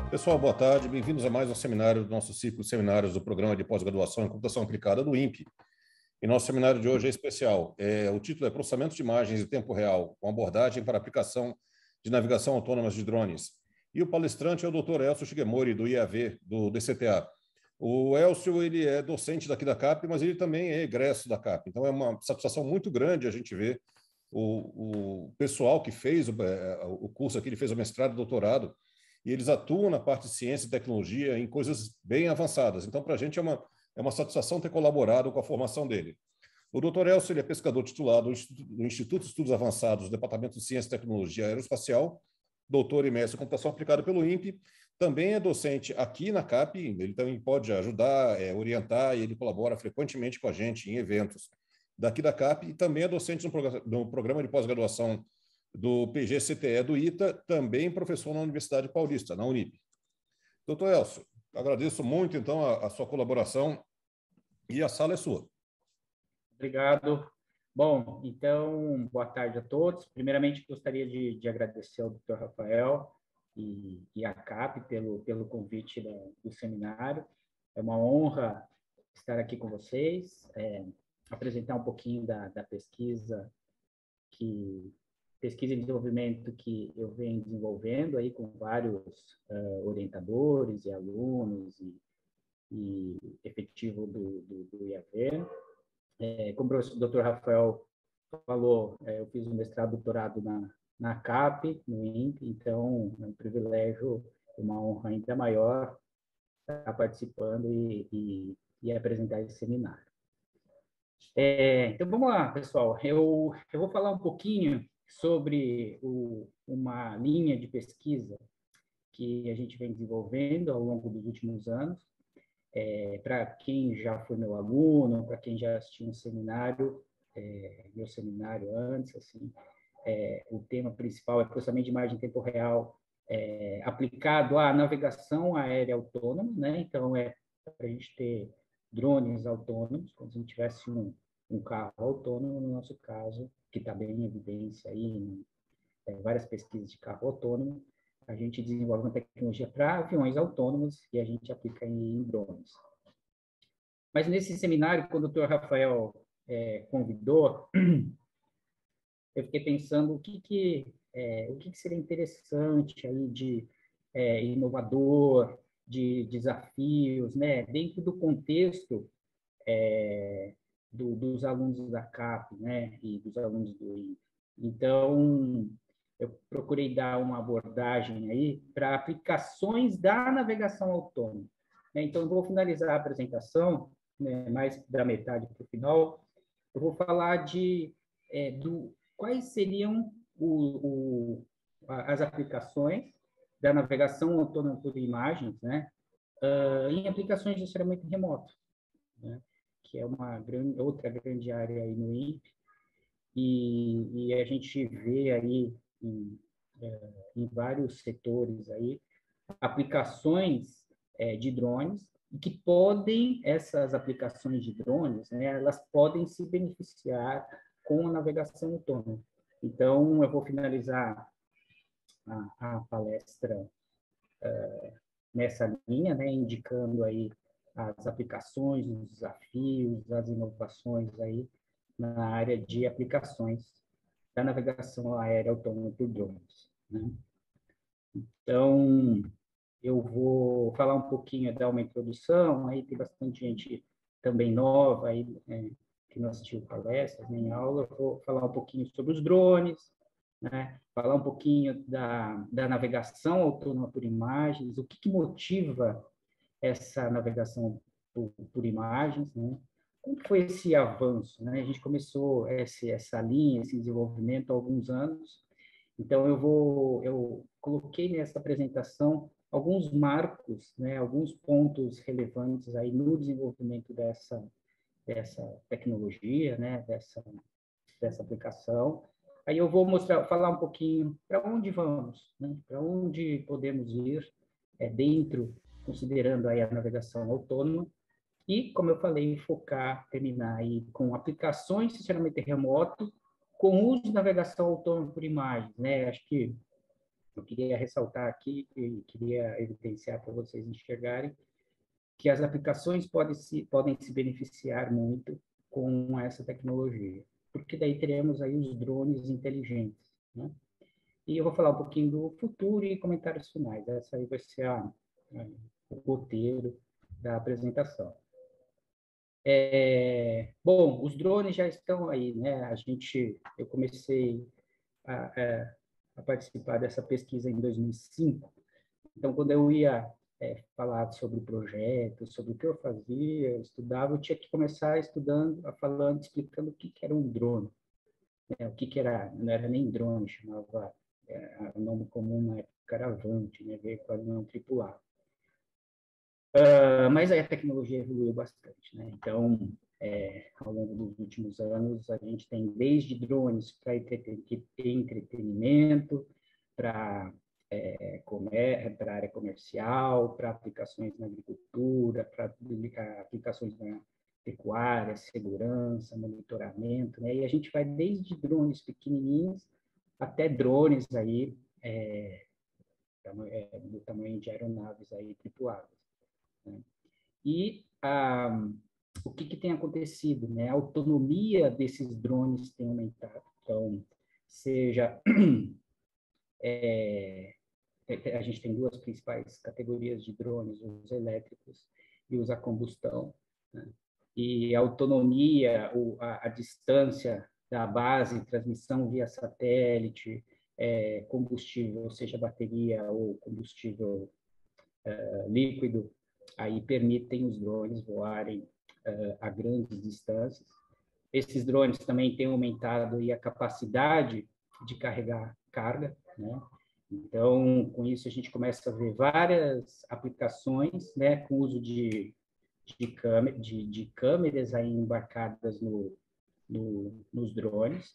Pessoal, boa tarde. Bem-vindos a mais um seminário do nosso ciclo de seminários do Programa de Pós-Graduação em Computação Aplicada do INPE. E nosso seminário de hoje é especial. O título é Processamento de Imagens em Tempo Real, com abordagem para aplicação de navegação autônoma de drones. E o palestrante é o Dr. Elcio Shigemori, do IAV, do DCTA. O Elcio, ele é docente daqui da CAP, mas ele também é egresso da CAP. Então, é uma satisfação muito grande a gente ver o pessoal que fez o curso aqui, ele fez o mestrado e doutorado, e eles atuam na parte de ciência e tecnologia em coisas bem avançadas. Então, para a gente é uma satisfação ter colaborado com a formação dele. O Dr. Elcio, ele é pesquisador titulado no Instituto de Estudos Avançados do Departamento de Ciência e Tecnologia Aeroespacial, doutor e mestre em computação aplicada pelo INPE, também é docente aqui na CAP, ele também pode ajudar, orientar, e ele colabora frequentemente com a gente em eventos daqui da CAP, e também é docente no programa de pós-graduação do PG-CTE do ITA, também professor na Universidade Paulista, na Unip. Doutor Elcio, agradeço muito, então, a sua colaboração e a sala é sua. Obrigado. Bom, então, boa tarde a todos. Primeiramente, gostaria de agradecer ao Dr. Rafael e à CAP pelo convite do seminário. É uma honra estar aqui com vocês, apresentar um pouquinho da pesquisa e desenvolvimento que eu venho desenvolvendo aí com vários orientadores e alunos e efetivo do IAV. Como o Dr. Rafael falou, eu fiz um mestrado e doutorado na CAP, no INPE, então é um privilégio, uma honra ainda maior estar participando e apresentar esse seminário. Então, vamos lá, pessoal. Eu vou falar um pouquinho sobre uma linha de pesquisa que a gente vem desenvolvendo ao longo dos últimos anos. Para quem já foi meu aluno, para quem já assistiu um seminário, meu seminário antes, assim, o tema principal é processamento de imagem em tempo real aplicado à navegação aérea autônoma, né? Então, para a gente ter drones autônomos, como se a gente tivesse um carro autônomo, no nosso caso, que está bem em evidência aí, várias pesquisas de carro autônomo, a gente desenvolve uma tecnologia para aviões autônomos e a gente aplica em drones. Mas nesse seminário, quando o Dr. Rafael convidou, eu fiquei pensando o que seria interessante aí de inovador, de desafios, né, dentro do contexto dos alunos da CAP, né, e dos alunos do INPE. Então, eu procurei dar uma abordagem aí para aplicações da navegação autônoma. Então, eu vou finalizar a apresentação, né, mais da metade para o final. Eu vou falar quais seriam as aplicações da navegação autônoma por imagens, né, em aplicações de rastreamento remoto, né, que é outra grande área aí no INPE, e a gente vê aí em vários setores aí aplicações de drones, e que essas aplicações de drones, né, elas podem se beneficiar com a navegação autônoma. Então, eu vou finalizar a palestra nessa linha, né, indicando aí as aplicações, os desafios, as inovações aí na área de aplicações da navegação aérea autônoma por drones, né? Então, eu vou falar um pouquinho, dar uma introdução, aí tem bastante gente também nova aí, que não assistiu palestras nem aula. Eu vou falar um pouquinho sobre os drones, né? Falar um pouquinho da navegação autônoma por imagens, o que motiva essa navegação por imagens, né? Como foi esse avanço, né? A gente começou essa linha, esse desenvolvimento há alguns anos. Então, eu coloquei nessa apresentação alguns marcos, né? Alguns pontos relevantes aí no desenvolvimento dessa tecnologia, né, dessa aplicação. Aí eu vou falar um pouquinho para onde vamos, né, para onde podemos ir dentro, considerando aí a navegação autônoma. E, como eu falei, terminar aí com aplicações de sensoramento remoto com uso de navegação autônoma por imagens, né? Acho que eu queria ressaltar aqui e queria evidenciar para vocês enxergarem que as aplicações podem se beneficiar muito com essa tecnologia, porque daí teremos aí os drones inteligentes, né? E eu vou falar um pouquinho do futuro e comentários finais. Essa aí vai ser o roteiro da apresentação. Bom, os drones já estão aí, né? Eu comecei a participar dessa pesquisa em 2005. Então, quando eu ia falar sobre o projeto, sobre o que eu fazia, eu estudava, eu tinha que começar explicando o que era um drone, né? O que era, não era nem drone, chamava, o nome comum na época era Avante, né? Veículo não tripulado. Mas aí a tecnologia evoluiu bastante, né? Então, ao longo dos últimos anos, a gente tem desde drones para entretenimento, para para área comercial, para aplicações na agricultura, para aplicações na pecuária, segurança, monitoramento, né? E a gente vai desde drones pequenininhos até drones aí do tamanho de aeronaves aí tripuladas, né? E o que tem acontecido, né? A autonomia desses drones tem aumentado. Então, seja a gente tem duas principais categorias de drones, os elétricos e os a combustão, né? E a autonomia, a distância da base, transmissão via satélite, combustível, seja bateria ou combustível líquido, aí permitem os drones voarem a grandes distâncias. Esses drones também têm aumentado a capacidade de carregar carga, né? Então, com isso, a gente começa a ver várias aplicações, né, com uso de câmeras aí embarcadas nos drones.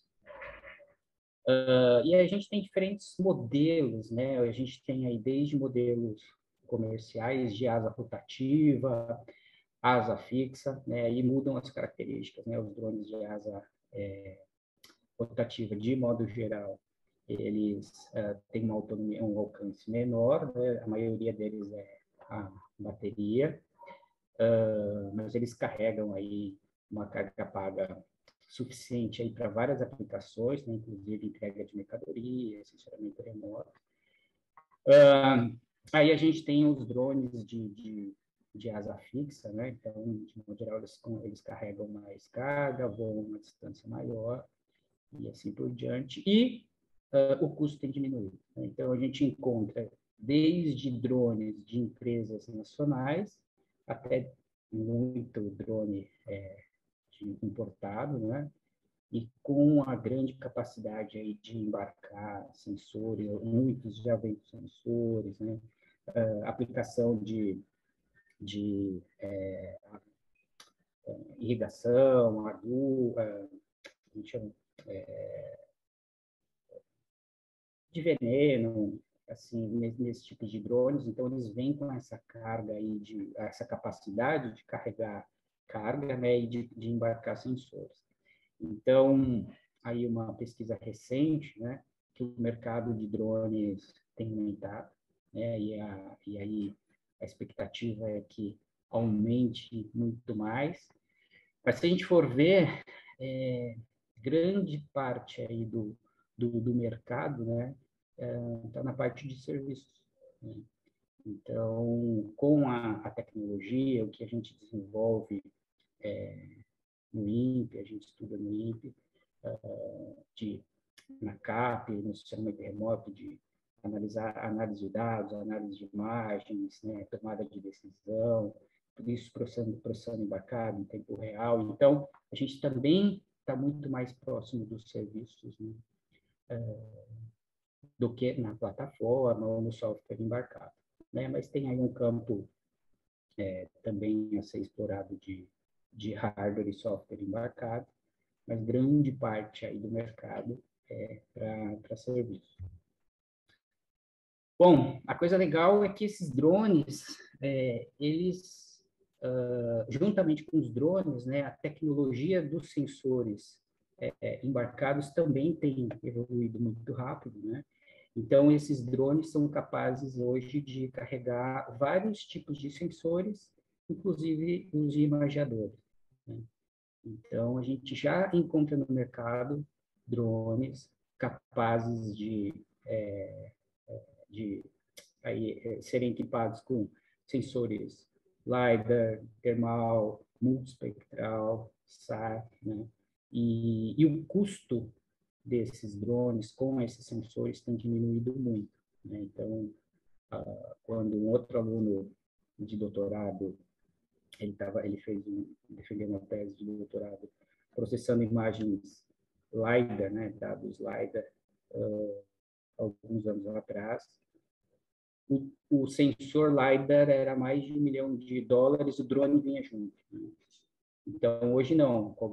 E a gente tem diferentes modelos, né? A gente tem aí desde modelos comerciais de asa rotativa, asa fixa, né? E mudam as características, né? Os drones de asa rotativa, de modo geral, eles têm uma autonomia, um alcance menor, né? A maioria deles é a bateria, mas eles carregam aí uma carga paga suficiente aí para várias aplicações, né? Inclusive entrega de mercadoria, sensoramento remoto. Aí a gente tem os drones de asa fixa, né? Então, de modo geral, eles carregam mais carga, voam uma distância maior e assim por diante. E o custo tem diminuído, né? Então, a gente encontra desde drones de empresas nacionais até muito drone importado, né? E com a grande capacidade aí de embarcar sensores, muitos já vêm com sensores, né? Aplicação de irrigação, de veneno, assim, nesse tipo de drones. Então, eles vêm com essa carga aí, essa capacidade de carregar carga, né, e de embarcar sensores. Então, aí uma pesquisa recente, né, que o mercado de drones tem aumentado, né, e aí a expectativa é que aumente muito mais. Mas se a gente for ver, grande parte aí do mercado, né, está na parte de serviços, né? Então, com a tecnologia, o que a gente desenvolve no INPE, a gente estuda no INPE, na CAP, no sistema remoto de análise de dados, análise de imagens, né, tomada de decisão, tudo isso processando embarcado em tempo real. Então, a gente também está muito mais próximo dos serviços, né, do que na plataforma ou no software embarcado, né? Mas tem aí um campo também a ser explorado de de hardware e software embarcado, mas grande parte aí do mercado é para serviço. Bom, a coisa legal é que esses drones, eles, juntamente com os drones, né, a tecnologia dos sensores embarcados também tem evoluído muito rápido, né? Então, esses drones são capazes hoje de carregar vários tipos de sensores, inclusive os imageadores, né? Então, a gente já encontra no mercado drones capazes de serem equipados com sensores LiDAR, termal, multispectral, SAR, né? E o custo desses drones com esses sensores tem diminuído muito, né? Então, quando um outro aluno de doutorado, defendeu uma tese de doutorado processando imagens LiDAR, né, dados LiDAR, alguns anos atrás, o sensor LiDAR era mais de $1 milhão, o drone vinha junto, né? Então, hoje não, com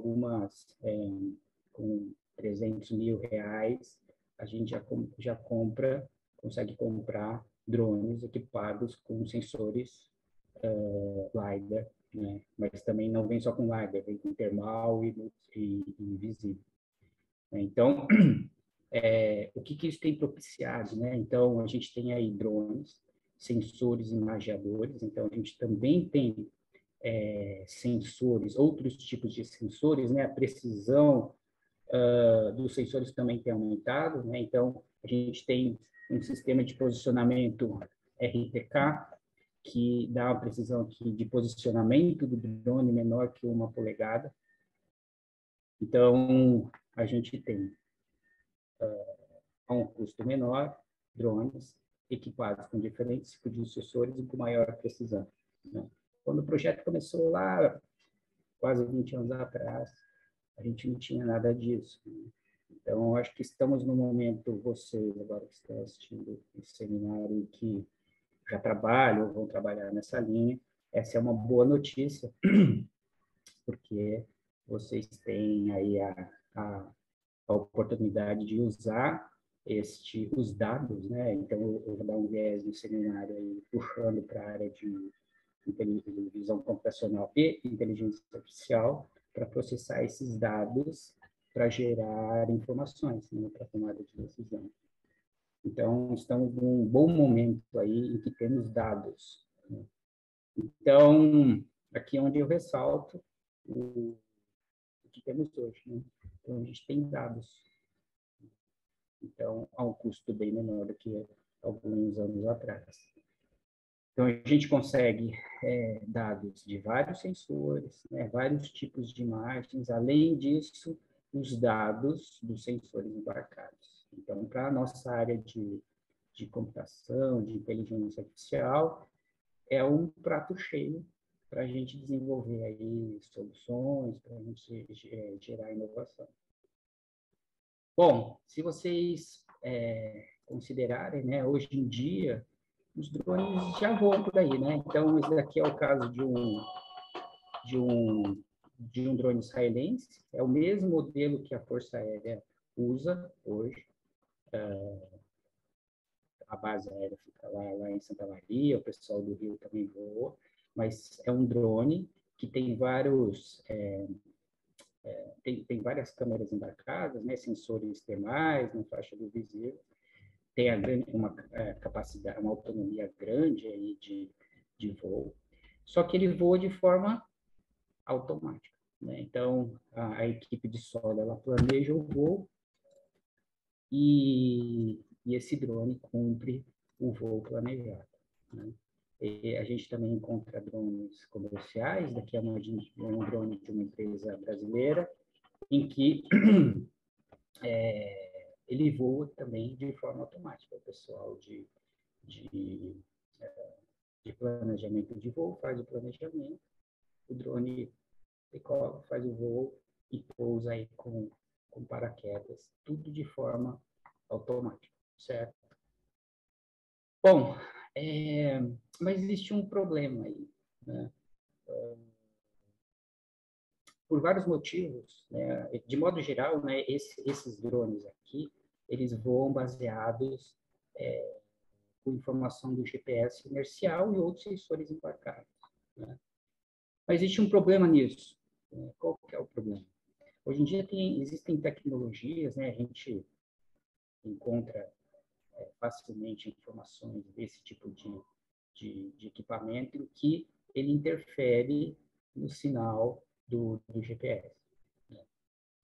300 mil reais, a gente já consegue comprar drones equipados com sensores LiDAR, né? Mas também não vem só com LiDAR, vem com termal e visível. Então, o que isso tem propiciado, né? Então, a gente tem aí drones, sensores imageadores, então a gente também tem sensores, outros tipos de sensores, né? A precisão dos sensores também tem aumentado, né? Então, a gente tem um sistema de posicionamento RTK, que dá uma precisão aqui de posicionamento do drone menor que 1 polegada. Então, a gente tem, a um custo menor, drones equipados com diferentes tipos de sensores e com maior precisão, né? Quando o projeto começou lá, quase 20 anos atrás, a gente não tinha nada disso, né? Então, acho que estamos no momento, vocês agora que estão assistindo esse seminário, que já trabalham ou vão trabalhar nessa linha, essa é uma boa notícia, porque vocês têm aí a oportunidade de usar os dados, né? Então, eu vou dar um viés no seminário aí, puxando para a área de visão computacional e inteligência artificial, para processar esses dados para gerar informações, né, para tomada de decisão. Então, estamos num bom momento aí em que temos dados, né? Então, aqui é onde eu ressalto o que temos hoje, né? Então, a gente tem dados. Então, a um custo bem menor do que alguns anos atrás. Então, a gente consegue dados de vários sensores, né, vários tipos de imagens, além disso, os dados dos sensores embarcados. Então, para a nossa área de computação, de inteligência artificial, é um prato cheio para a gente desenvolver aí soluções, para a gente gerar inovação. Bom, se vocês considerarem, né, hoje em dia, os drones já voam por aí, né? Então, esse daqui é o caso de um drone israelense, é o mesmo modelo que a Força Aérea usa hoje. A base aérea fica lá em Santa Maria, o pessoal do Rio também voa, mas é um drone que tem tem várias câmeras embarcadas, né, sensores termais na faixa do visível, tem uma capacidade, uma autonomia grande aí de voo, só que ele voa de forma automática, né? Então, a equipe de solo, ela planeja o voo e esse drone cumpre o voo planejado, né? E a gente também encontra drones comerciais, daqui é um drone de uma empresa brasileira, em que ele voa também de forma automática. O pessoal de, de planejamento de voo faz o planejamento, o drone decola, faz o voo e pousa aí com paraquedas, tudo de forma automática, certo? Bom, mas existe um problema aí, né? por vários motivos, né? De modo geral, né, esses drones aqui, eles voam baseados com informação do GPS inercial e outros sensores embarcados, né? Mas existe um problema nisso, né? Qual que é o problema? Hoje em dia existem tecnologias, né? A gente encontra facilmente informações desse tipo de equipamento em que ele interfere no sinal do GPS. Né?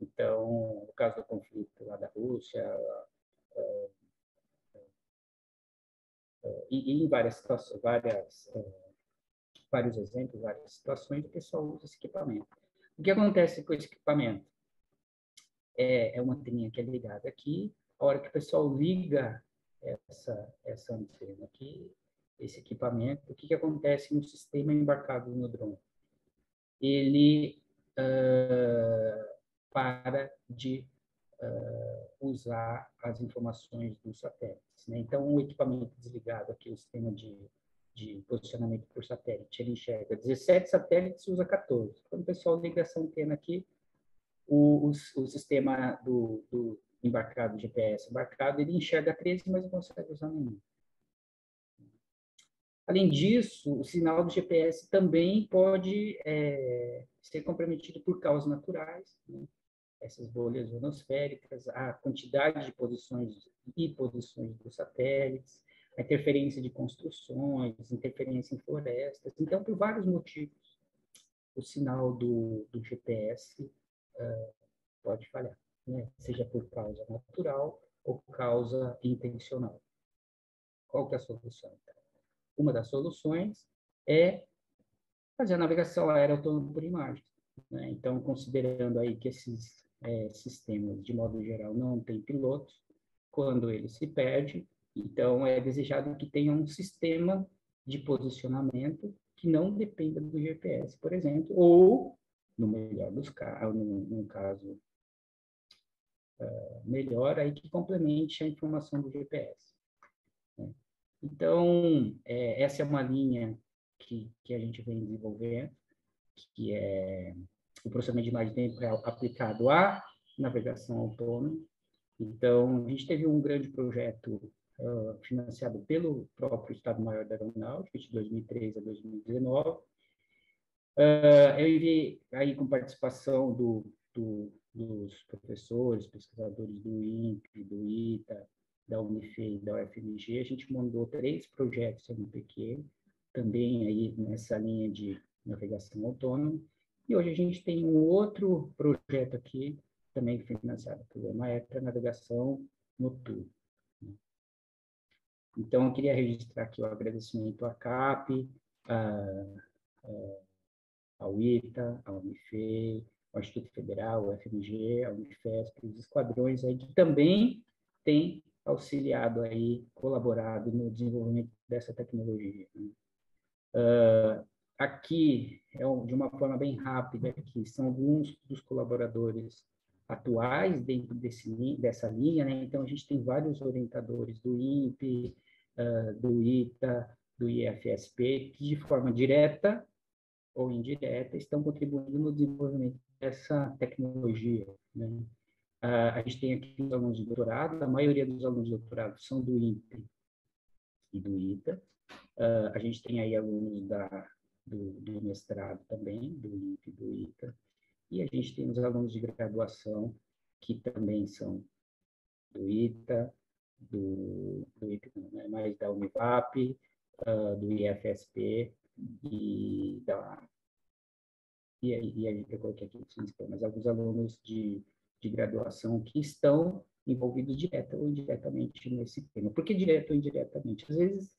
Então, no caso do conflito lá da Rússia, e em várias situações, vários exemplos, várias situações, o pessoal usa esse equipamento. O que acontece com esse equipamento? É uma anteninha que é ligada aqui, a hora que o pessoal liga essa antena aqui, esse equipamento, o que acontece no sistema embarcado no drone? Ele para de usar as informações dos satélites, né? Então, o equipamento desligado aqui, o sistema de posicionamento por satélite, ele enxerga 17 satélites e usa 14. Quando o pessoal liga essa antena aqui, o sistema do embarcado, GPS embarcado, ele enxerga 13, mas não consegue usar nenhum. Além disso, o sinal do GPS também pode ser comprometido por causas naturais, né? Essas bolhas ionosféricas, a quantidade de posições e posições dos satélites, a interferência de construções, interferência em florestas. Então, por vários motivos, o sinal do GPS pode falhar, né? Seja por causa natural ou causa intencional. Qual que é a solução? Uma das soluções é fazer a navegação aérea autônoma por imagem, né? Então, considerando aí que esses sistemas, de modo geral, não têm pilotos, quando ele se perde, então é desejado que tenha um sistema de posicionamento que não dependa do GPS, por exemplo, ou, no melhor dos casos, num caso melhor, aí que complemente a informação do GPS, né? Então, essa é uma linha que a gente vem desenvolvendo, que é o processamento de imagem em tempo real aplicado à navegação autônoma. Então, a gente teve um grande projeto financiado pelo próprio Estado-Maior da Aeronáutica, de 2013 a 2019. Eu enviei aí com participação dos professores, pesquisadores do INPE, do ITA, da Unife e da UFMG. A gente mandou 3 projetos MPQ, também aí nessa linha de navegação autônoma. E hoje a gente tem um outro projeto aqui, também financiado pelo EMAE, para navegação noturna. Então, eu queria registrar aqui o agradecimento à CAP, ao ITA, ao Unife, ao Instituto Federal, ao UFMG, ao Unifesp, os esquadrões aí que também têm auxiliado aí, colaborado no desenvolvimento dessa tecnologia, né? Aqui, de uma forma bem rápida, aqui são alguns dos colaboradores atuais dentro dessa linha, né? Então, a gente tem vários orientadores do INPE, do ITA, do IFSP, que de forma direta ou indireta estão contribuindo no desenvolvimento dessa tecnologia, né? A gente tem aqui os alunos de doutorado, a maioria dos alunos de doutorado são do INPE e do ITA. A gente tem aí alunos do mestrado também, do INPE e do ITA, e a gente tem os alunos de graduação, que também são do ITA, do ITA, né, mais da Univap, do IFSP e aí eu coloquei aqui, mas alguns alunos de graduação que estão envolvidos direta ou indiretamente nesse tema. Por que direto ou indiretamente? Às vezes,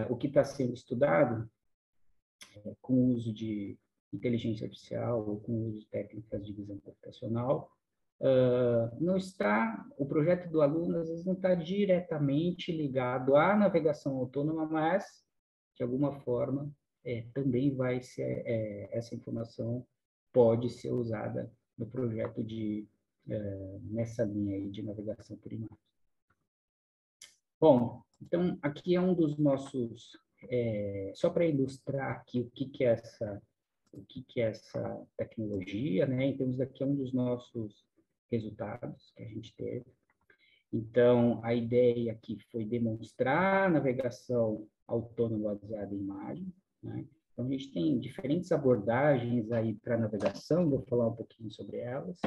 o que está sendo estudado com o uso de inteligência artificial ou com o uso de técnicas de visão computacional, não está, o projeto do aluno às vezes não está diretamente ligado à navegação autônoma, mas, de alguma forma, também vai ser, essa informação pode ser usada no projeto nessa linha aí de navegação por imagem. Bom, então, aqui é um dos nossos, só para ilustrar aqui o que é o que é essa tecnologia, né? Então, isso daqui é um dos nossos resultados que a gente teve. Então, a ideia aqui foi demonstrar a navegação autônoma baseada em imagem, né? Então, a gente tem diferentes abordagens aí para navegação, vou falar um pouquinho sobre elas.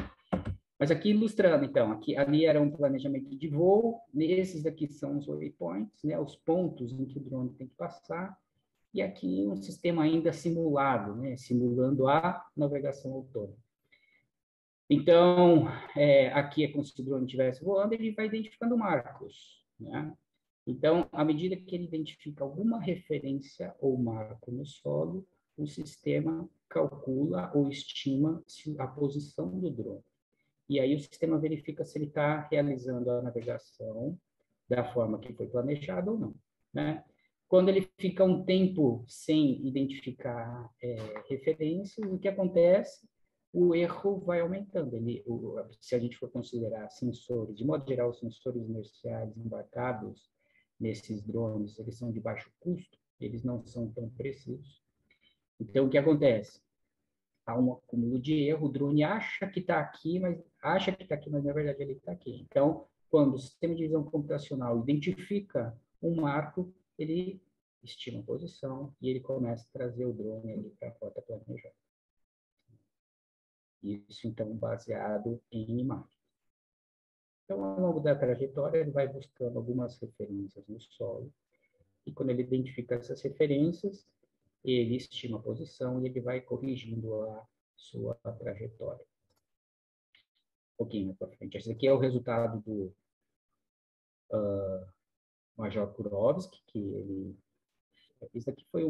Mas aqui ilustrando, então, ali era um planejamento de voo, esses daqui são os waypoints, né, os pontos em que o drone tem que passar, e aqui um sistema ainda simulado, né, simulando a navegação autônoma. Então, aqui é como se o drone estivesse voando, ele vai identificando marcos, né? Então, à medida que ele identifica alguma referência ou marco no solo, o sistema calcula ou estima a posição do drone. E aí o sistema verifica se ele está realizando a navegação da forma que foi planejado ou não, né? Quando ele fica um tempo sem identificar referências, o que acontece? O erro vai aumentando. Se a gente for considerar sensores, de modo geral, os sensores inerciais embarcados nesses drones, eles são de baixo custo, eles não são tão precisos. Então, o que acontece? Há um acúmulo de erro, o drone acha que está aqui, mas na verdade ele está aqui. Então, quando o sistema de visão computacional identifica um marco, ele estima a posição e ele começa a trazer o drone ali para a rota planejada. Isso, então, baseado em imagens. Então, ao longo da trajetória, ele vai buscando algumas referências no solo, e quando ele identifica essas referências, ele estima a posição e ele vai corrigindo a sua trajetória. Um pouquinho para frente. Esse aqui é o resultado do Major Kurovski, que ele... Isso aqui foi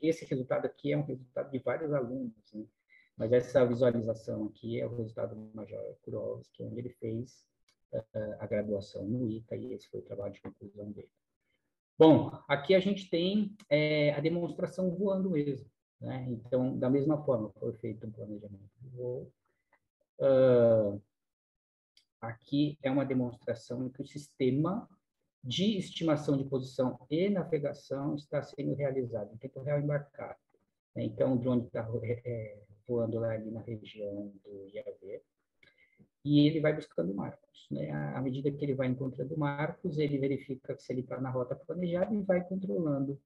esse resultado aqui é um resultado de vários alunos, né? Mas essa visualização aqui é o resultado do Major Kurovski, onde ele fez a graduação no ITA, e esse foi o trabalho de conclusão dele. Bom, aqui a gente tem a demonstração voando mesmo, né? Então, da mesma forma, foi feito um planejamento de voo. Aqui é uma demonstração que o sistema de estimação de posição e navegação está sendo realizado em tempo real embarcado. Então, o drone está voando lá ali na região do IAV, e ele vai buscando marcos, né? À medida que ele vai encontrando marcos, ele verifica se ele está na rota planejada e vai controlando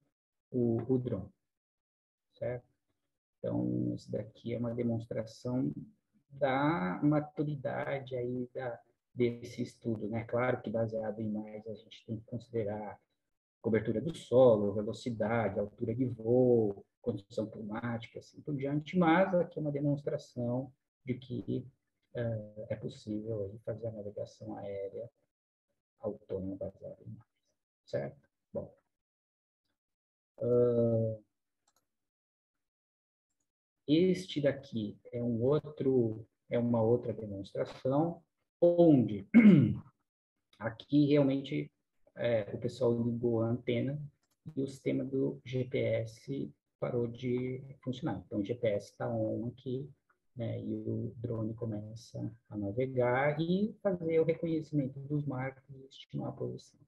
o drone, certo? Então, isso daqui é uma demonstração da maturidade aí desse estudo, né? Claro que baseado em mais, a gente tem que considerar cobertura do solo, velocidade, altura de voo, condição climática, assim por diante, mas aqui é uma demonstração de que é possível aí fazer a navegação aérea autônoma baseada em imagens, certo? Bom, este daqui é uma outra demonstração, onde aqui realmente o pessoal ligou a antena e o sistema do GPS parou de funcionar. Então, o GPS está on aqui, né, e o drone começa a navegar e fazer o reconhecimento dos marcos e estimar a posição.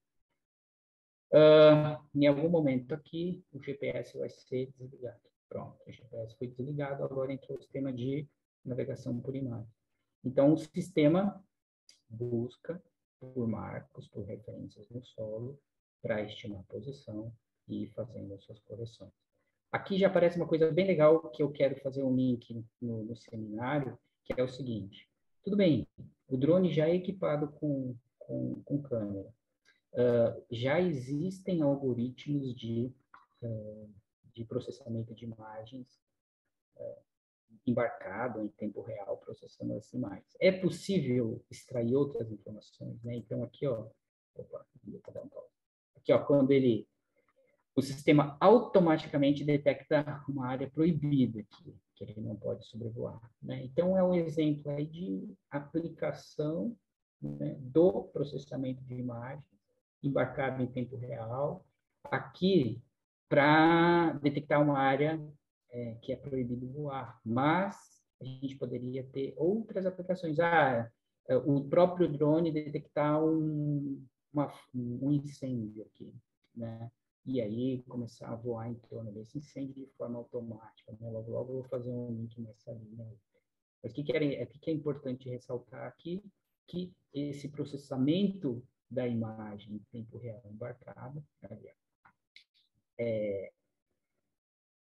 Em algum momento aqui, o GPS vai ser desligado. Pronto, o GPS foi desligado, agora entrou o sistema de navegação por imagem. Então, o sistema busca por marcos, por referências no solo, para estimar a posição e ir fazendo as suas correções. Aqui já aparece uma coisa bem legal que eu quero fazer um link no seminário, que é o seguinte. Tudo bem, o drone já é equipado com câmera. Já existem algoritmos de processamento de imagens embarcado em tempo real, processando as imagens. É possível extrair outras informações, né? Então, aqui, ó, aqui, ó, quando o sistema automaticamente detecta uma área proibida que ele não pode sobrevoar, né? Então, é um exemplo aí de aplicação, né, do processamento de imagens embarcado em tempo real, aqui para detectar uma área que é proibido voar, mas a gente poderia ter outras aplicações. O próprio drone detectar um incêndio aqui, né? e aí começar a voar em torno desse incêndio de forma automática, né? Logo, logo eu vou fazer um link nessa linha aí. Mas o que é importante ressaltar aqui? Que esse processamento da imagem em tempo real embarcado, é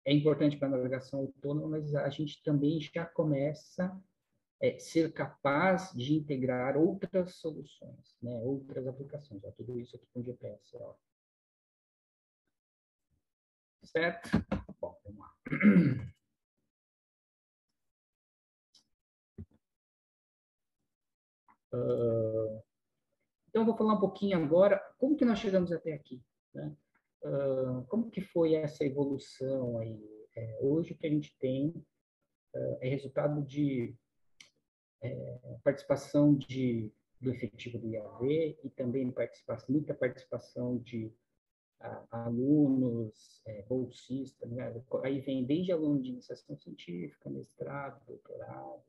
importante para a navegação autônoma, mas a gente também já começa a ser capaz de integrar outras soluções, né? Outras aplicações. Ó, tudo isso aqui com GPS. Ó. Certo? Bom, vamos lá. Então, eu vou falar um pouquinho agora como que nós chegamos até aqui, né? Como que foi essa evolução aí? Hoje o que a gente tem é resultado de participação do efetivo do IAV e também muita participação de alunos, bolsistas, né? Aí vem desde alunos de iniciação científica, mestrado, doutorado,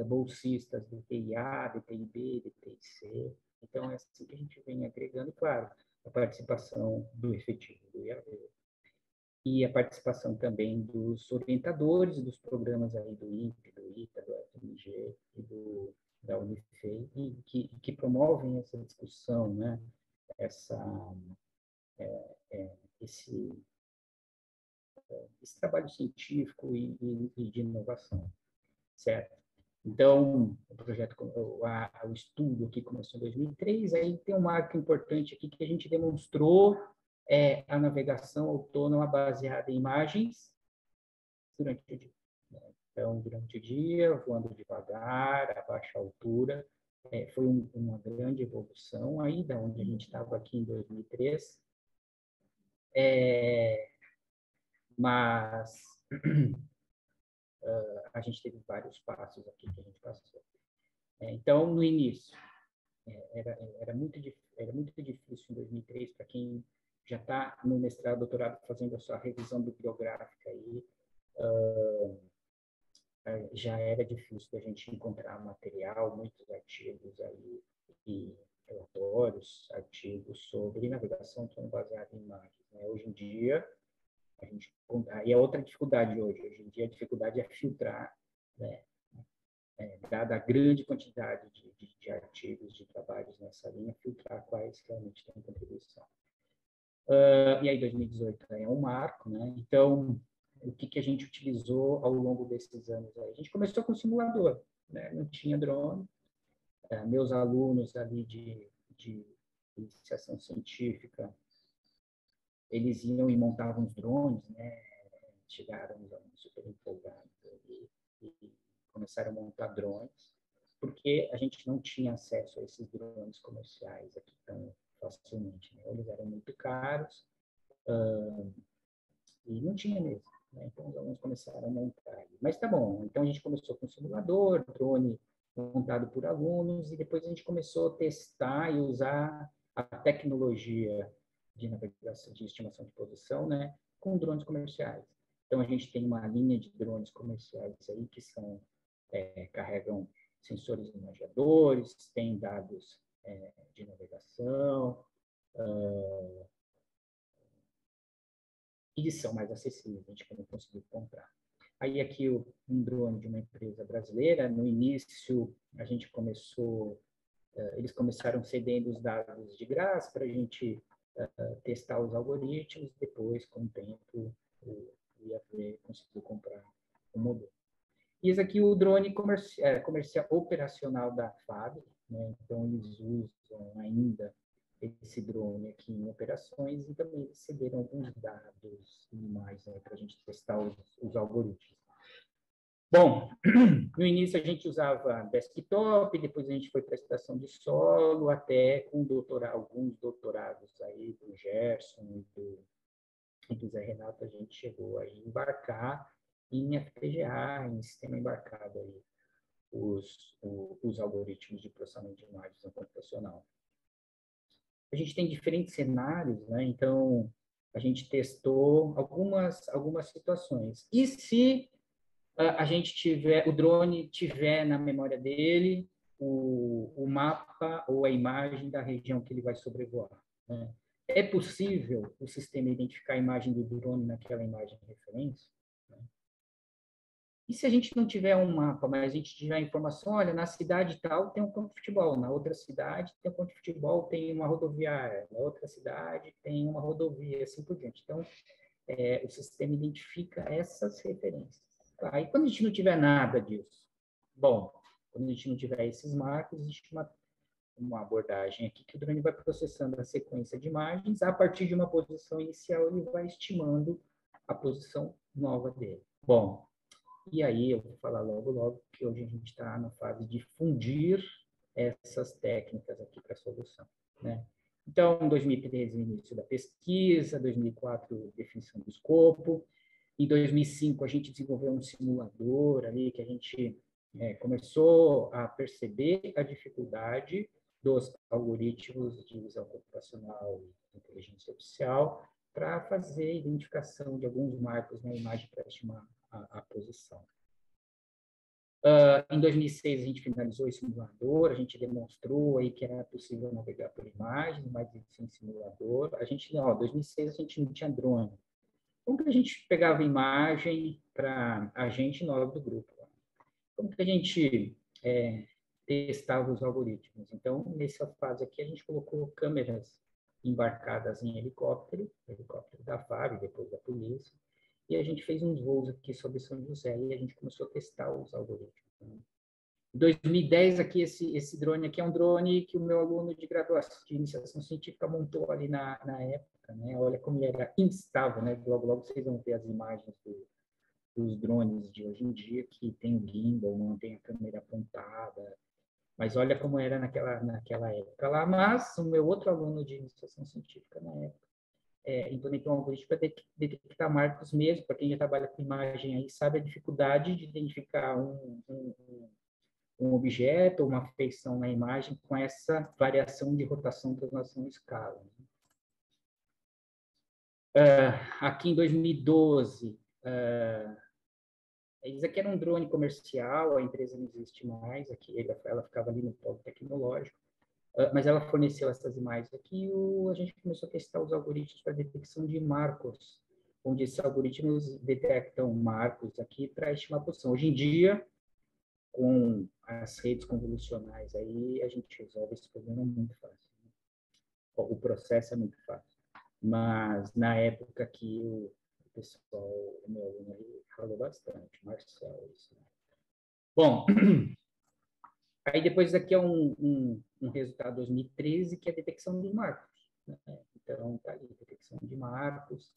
bolsistas do TIA, do TIB, do TIC. Então, é assim que a gente vem agregando, claro, a participação do efetivo do IAV e a participação também dos orientadores dos programas aí do INPE, do ITA, do FMG e da Unifei, que promovem essa discussão, né? Esse trabalho científico e de inovação, certo? Então, o estudo aqui começou em 2003, aí tem um marco importante aqui que a gente demonstrou a navegação autônoma baseada em imagens durante o dia. Então, durante o dia, voando devagar, a baixa altura, foi uma grande evolução aí da onde a gente estava aqui em 2003. Mas a gente teve vários passos aqui que a gente passou. Então, no início, era muito difícil em 2003 para quem já está no mestrado, doutorado, fazendo a sua revisão bibliográfica aí, já era difícil da gente encontrar material, muitos artigos aí e relatórios, artigos sobre navegação autônoma baseada em imagens. Né? Hoje em dia, e a outra dificuldade hoje em dia, a dificuldade é filtrar, né? Dada a grande quantidade de artigos, de trabalhos nessa linha, filtrar quais realmente têm contribuição. E aí 2018 é um marco, né? Então, o que a gente utilizou ao longo desses anos aí? A gente começou com simulador, né? Não tinha drone. Meus alunos ali de iniciação científica, eles iam e montavam os drones, né? Chegaram os alunos super empolgados ali e começaram a montar drones, porque a gente não tinha acesso a esses drones comerciais aqui tão facilmente. Né? Eles eram muito caros e não tinha mesmo. Né? Então, os alunos começaram a montar. Mas tá bom, então a gente começou com simulador, drone montado por alunos, e depois a gente começou a testar e usar a tecnologia de navegação, de estimação de posição, né, com drones comerciais. Então, a gente tem uma linha de drones comerciais aí que carregam sensores imagiadores, têm dados de navegação, e são mais acessíveis, a gente conseguiu comprar. Aí aqui um drone de uma empresa brasileira, no início a gente eles começaram cedendo os dados de graça para a gente testar os algoritmos, depois com o tempo o IAV conseguiu comprar o modelo. E esse aqui é o drone comercial operacional da FAB, né? Então eles usam ainda esse drone aqui em operações e também receberam alguns dados e mais, né, para a gente testar os algoritmos. Bom, no início a gente usava desktop, depois a gente foi para a estação de solo, até com alguns doutorados aí do Gerson e do Zé Renato, a gente chegou a embarcar em FPGA, em sistema embarcado aí, os algoritmos de processamento de imagens no computacional. A gente tem diferentes cenários, né? Então, a gente testou algumas situações. E se a gente o drone tiver na memória dele o mapa ou a imagem da região que ele vai sobrevoar, né? É possível o sistema identificar a imagem do drone naquela imagem de referência? E se a gente não tiver um mapa, mas a gente tiver a informação, olha, na cidade tal tem um campo de futebol, na outra cidade tem um campo de futebol, tem uma rodoviária, na outra cidade tem uma rodovia, assim por diante. Então, o sistema identifica essas referências. Aí, quando a gente não tiver nada disso, bom, quando a gente não tiver esses marcos, existe uma abordagem aqui que o drone vai processando a sequência de imagens, a partir de uma posição inicial, ele vai estimando a posição nova dele. Bom, e aí eu vou falar logo, que hoje a gente está na fase de fundir essas técnicas aqui para a solução, né? Então, em 2013, início da pesquisa, 2004, definição do escopo. Em 2005, a gente desenvolveu um simulador ali que a gente começou a perceber a dificuldade dos algoritmos de visão computacional e inteligência artificial para fazer a identificação de alguns marcos na imagem para estimar a posição. Em 2006, a gente finalizou esse simulador, a gente demonstrou aí que era possível navegar por imagens, mas sem simulador. Em 2006, a gente não tinha drone. Como que a gente pegava imagem para a gente e nós do grupo? Como que a gente testava os algoritmos? Então, nessa fase aqui, a gente colocou câmeras embarcadas em helicóptero da FAB, depois da polícia, e a gente fez uns voos aqui sobre São José e a gente começou a testar os algoritmos. Em 2010, aqui, esse drone aqui é um drone que o meu aluno de graduação, de iniciação científica, montou ali na época, né? Olha como ele era instável, né? Logo vocês vão ver as imagens dos drones de hoje em dia, que tem o gimbal, não tem a câmera apontada, mas olha como era naquela época lá. Mas o meu outro aluno de iniciação científica na época implementou um algoritmo para detectar marcos mesmo, para quem já trabalha com imagem aí, sabe a dificuldade de identificar um objeto ou uma feição na imagem com essa variação de rotação, translação e escala. Aqui em 2012, isso aqui era um drone comercial, a empresa não existe mais, aqui ela ficava ali no polo tecnológico, mas ela forneceu essas imagens aqui e a gente começou a testar os algoritmos para detecção de marcos, onde esses algoritmos detectam marcos aqui para estimar a posição. Hoje em dia, com as redes convolucionais aí, a gente resolve esse problema muito fácil. O processo é muito fácil. Mas na época que o pessoal, o meu aluno aí, falou bastante, Marcel, isso, né? Bom, aí depois aqui é um resultado 2013, que é a detecção de marcos, né? Então, tá ali, detecção de marcos.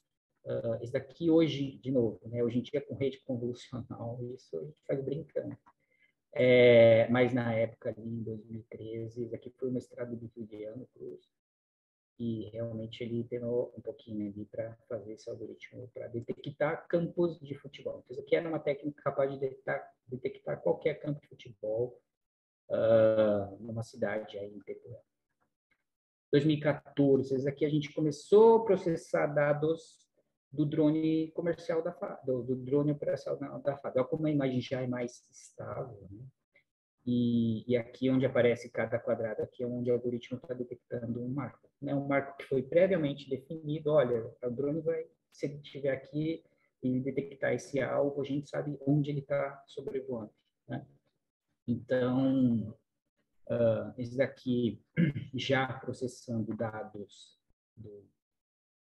Esse daqui hoje, de novo, né? Hoje em dia com rede convolucional, isso a gente faz brincando. Mas na época ali, em 2013, esse aqui foi o mestrado do Juliano Cruz, e realmente ele penou um pouquinho ali para fazer esse algoritmo para detectar campos de futebol. Então, isso aqui era uma técnica capaz de detectar qualquer campo de futebol numa cidade aí em Petrolina. 2014, isso aqui a gente começou a processar dados do drone comercial da FAB, do drone operacional da FAB. Olha como a imagem já é mais estável, né? E aqui onde aparece cada quadrado, aqui é onde o algoritmo está detectando um marco, né? Um marco que foi previamente definido. Olha, o drone vai, se ele estiver aqui e detectar esse alvo, a gente sabe onde ele está sobrevoando, né? Então, esse daqui já processando dados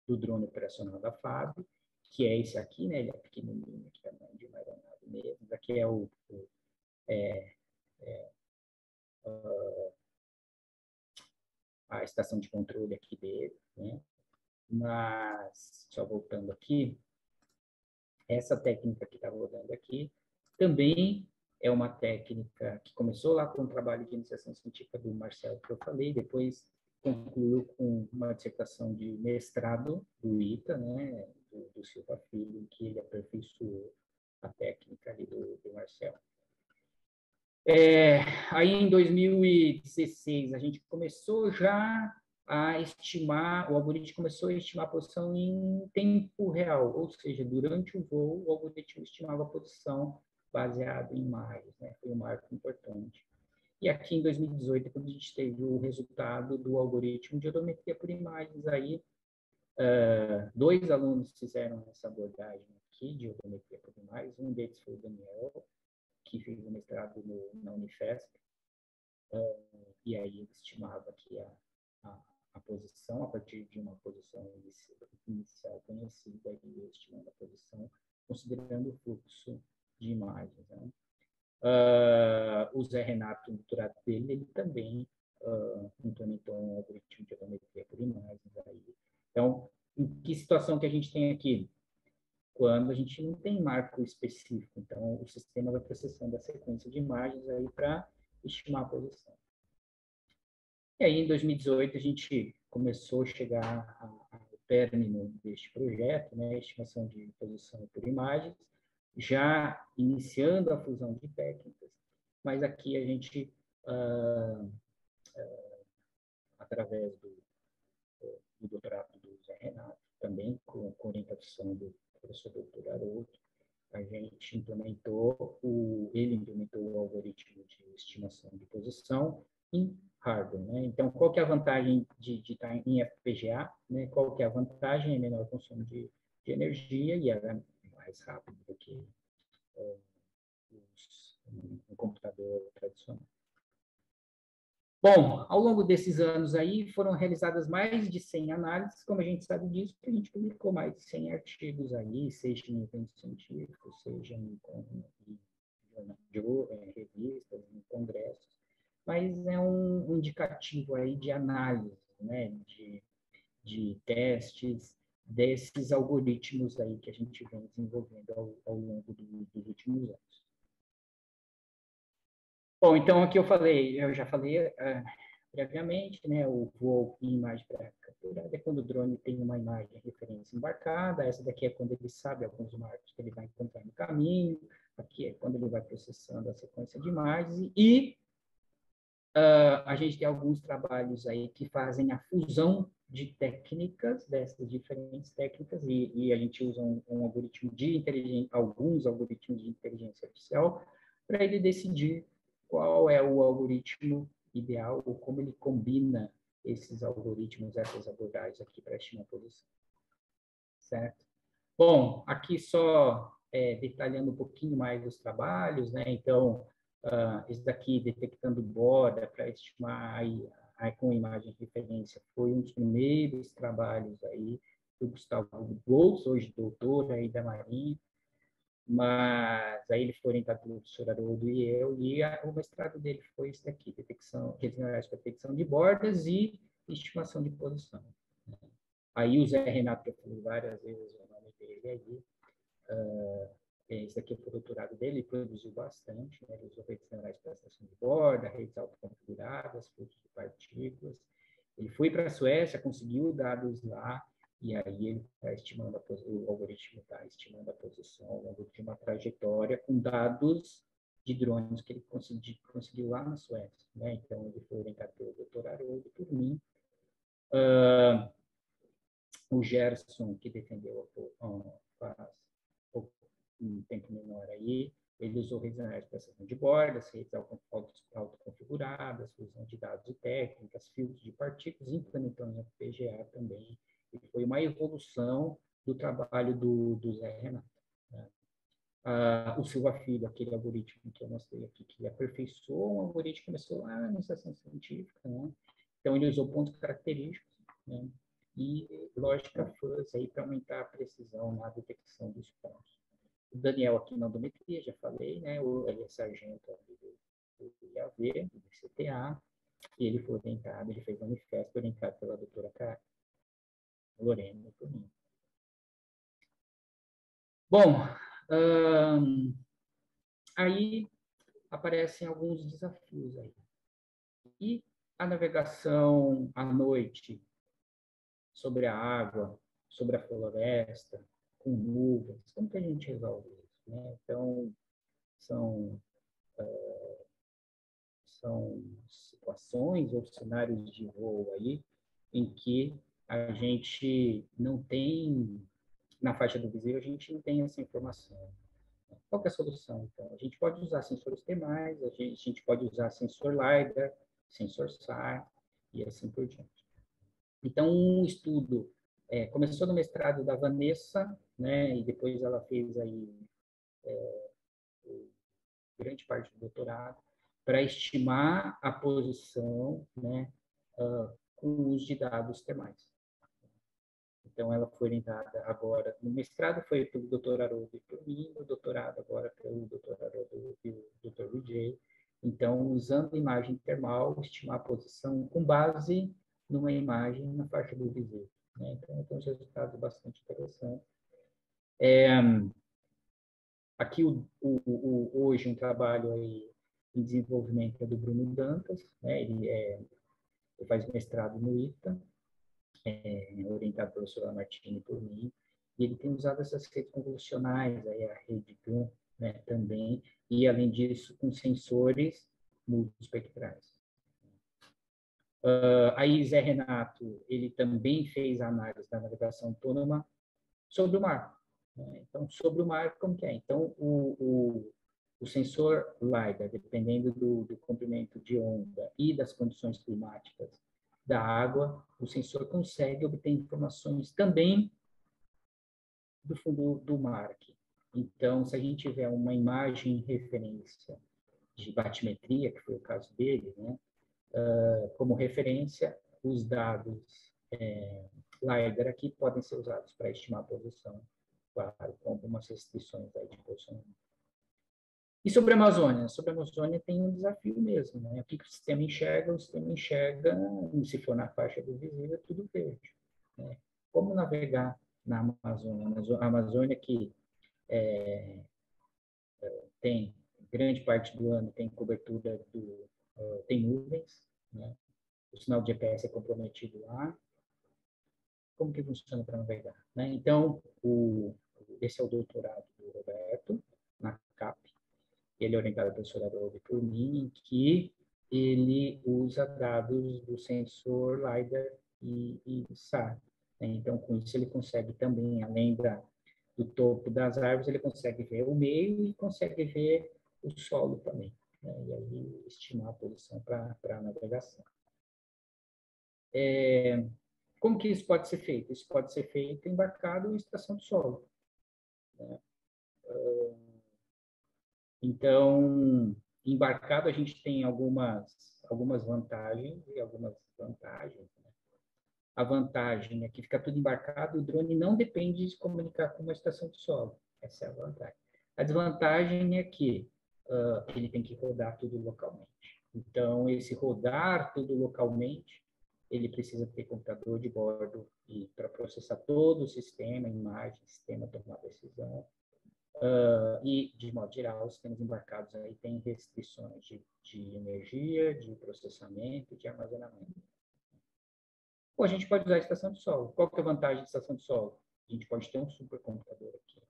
do drone operacional da FAB, que é esse aqui, né? Ele é pequenininho, aqui tamanho de uma aeronave mesmo. Esse aqui é a estação de controle aqui dele, né? Mas, só voltando aqui, essa técnica que está rodando aqui também é uma técnica que começou lá com o trabalho de iniciação científica do Marcelo, que eu falei, depois concluiu com uma dissertação de mestrado do ITA, né, do Silva Filho, em que ele aperfeiçoou a técnica ali do Marcelo. Aí, em 2016, a gente começou já a estimar, o algoritmo começou a estimar a posição em tempo real, ou seja, durante o voo, o algoritmo estimava a posição baseado em imagens, né? Foi um marco importante. E aqui, em 2018, quando a gente teve o resultado do algoritmo de odometria por imagens, aí Dois alunos fizeram essa abordagem aqui de odometria por imagens. Um deles foi o Daniel, que fez o mestrado na Unifesp, e aí ele estimava aqui a posição, a partir de uma posição inicial conhecida, e estimando a posição, considerando o fluxo de imagens. Né? O Zé Renato, no doutorado dele, ele também implementou um algoritmo de odometria por imagens. Aí. Então, em que situação que a gente tem aqui? Quando a gente não tem marco específico. Então, o sistema vai processando a sequência de imagens aí para estimar a posição. E aí, em 2018, a gente começou a chegar ao término deste projeto, né, estimação de posição por imagens, já iniciando a fusão de técnicas, mas aqui a gente, através do doutorado do Zé Renato, também com orientação do professor doutor Haroldo, ele implementou o algoritmo de estimação de posição em hardware. Né? Então, qual que é a vantagem de estar em FPGA? Né? Qual que é a vantagem? É menor consumo de energia e é mais rápido do que um computador tradicional. Bom, ao longo desses anos aí, foram realizadas mais de 100 análises, como a gente sabe disso, a gente publicou mais de 100 artigos aí, seja em eventos científicos, seja em revistas, em congressos, mas é um indicativo aí de análise, né, de testes desses algoritmos aí que a gente vem desenvolvendo ao longo dos últimos anos. Bom, então aqui eu já falei previamente, né, o voo em imagem pré-capturada é quando o drone tem uma imagem de referência embarcada, essa daqui é quando ele sabe alguns marcos que ele vai encontrar no caminho, aqui é quando ele vai processando a sequência de imagens, e a gente tem alguns trabalhos aí que fazem a fusão de técnicas, dessas diferentes técnicas, e a gente usa um algoritmo de inteligência, alguns algoritmos de inteligência artificial, para ele decidir qual é o algoritmo ideal, ou como ele combina esses algoritmos, essas abordagens aqui para estimar a posição. Certo? Bom, aqui só detalhando um pouquinho mais os trabalhos, né? Então, esse daqui, detectando borda para estimar aí com imagem de referência, foi um dos primeiros trabalhos aí do Gustavo Goltz, hoje doutor aí da Marinha, mas aí ele foi orientado pelo professor Haroldo e eu, e o mestrado dele foi esse daqui, redes neurais para detecção de bordas e estimação de posição. Aí o Zé Renato, que eu falei várias vezes o nome dele aí, esse daqui foi o doutorado dele, ele produziu bastante, né? Ele usou redes neurais para estação de borda, redes autoconfiguradas, fluxo de partículas. Ele foi para a Suécia, conseguiu dados lá, e aí ele está estimando o algoritmo está estimando a posição ao longo de uma trajetória com dados de drones que ele conseguiu lá na Suécia. Né? Então, ele foi orientado pelo doutor Haroldo, por mim. O Gerson, que defendeu faz um tempo menor aí, ele usou redes neurais para estação de bordas, redes autoconfiguradas, fusão de dados e técnicas, filtros de partículas, implementando em FPGA também. E foi uma evolução do trabalho do Zé Renato. Né? O Silva Filho, aquele algoritmo que eu mostrei aqui, que aperfeiçoou um algoritmo que começou lá na iniciação científica. Né? Então, ele usou pontos característicos, né? E lógica fuzzy para aumentar a precisão na detecção dos pontos. O Daniel aqui na odometria, já falei, né? Ele é sargento do IAV, do CTA, e ele foi orientado, ele fez manifesto orientado pela doutora Lorena por mim. Bom, aí aparecem alguns desafios aí. E a navegação à noite, sobre a água, sobre a floresta, com nuvens, como que a gente resolve isso? Né? Então, são situações ou cenários de voo aí em que a gente não tem, na faixa do visível, a gente não tem essa informação. Qual que é a solução, então? A gente pode usar sensores termais, a gente pode usar sensor LiDAR, sensor SAR e assim por diante. Então, um estudo Começou no mestrado da Vanessa, né, e depois ela fez aí grande parte do doutorado para estimar a posição, né, com o uso de dados termais. Então, ela foi orientada agora, no mestrado foi pelo Dr. Haroldo e por mim, no doutorado agora pelo Dr. Haroldo e o Dr. Vijay. Então, usando imagem termal, estimar a posição com base numa imagem na faixa do visível. Né? Então, tem uns resultados bastante interessantes. Aqui, hoje, um trabalho aí em desenvolvimento é do Bruno Dantas, né? Ele faz mestrado no ITA, orientado pela professora Martini por mim, e ele tem usado essas redes convolucionais, aí a rede GAN, né, também, e além disso com sensores multiespectrais. Aí Zé Renato, ele também fez a análise da navegação autônoma sobre o mar. Né? Então, sobre o mar, como que é? Então, o sensor LiDAR, dependendo do comprimento de onda e das condições climáticas da água, o sensor consegue obter informações também do fundo do mar aqui. Então, se a gente tiver uma imagem referência de batimetria, que foi o caso dele, né, como referência, os dados LiDAR aqui podem ser usados para estimar a posição, claro, com algumas restrições aí de posicionamento. E sobre a Amazônia? Sobre a Amazônia tem um desafio mesmo, né? O que o sistema enxerga? O sistema enxerga, se for na faixa do visível, é tudo verde. Né? Como navegar na Amazônia? A Amazônia que tem, grande parte do ano, tem cobertura tem nuvens, né? O sinal de GPS é comprometido lá. Como que funciona para navegar? Né? Então, esse é o doutorado do Roberto, na CAP. Ele é orientado pelo professor Haroldo por mim, em que ele usa dados do sensor LiDAR e SAR. Né? Então, com isso, ele consegue também, além do topo das árvores, ele consegue ver o meio e consegue ver o solo também. Né? E aí, estimar a posição para a navegação. Como que isso pode ser feito? Isso pode ser feito embarcado em estação de solo. Né? Então, embarcado a gente tem algumas vantagens e algumas vantagens. Né? A vantagem é que fica tudo embarcado, o drone não depende de se comunicar com uma estação de solo. Essa é a vantagem. A desvantagem é que ele tem que rodar tudo localmente. Então, esse rodar tudo localmente, ele precisa ter computador de bordo e para processar todo o sistema, imagem, sistema, tomar decisão. E, de modo geral, os sistemas embarcados aí têm restrições de energia, de processamento, de armazenamento. Ou a gente pode usar a estação de solo. Qual que é a vantagem da estação de solo? A gente pode ter um supercomputador aqui.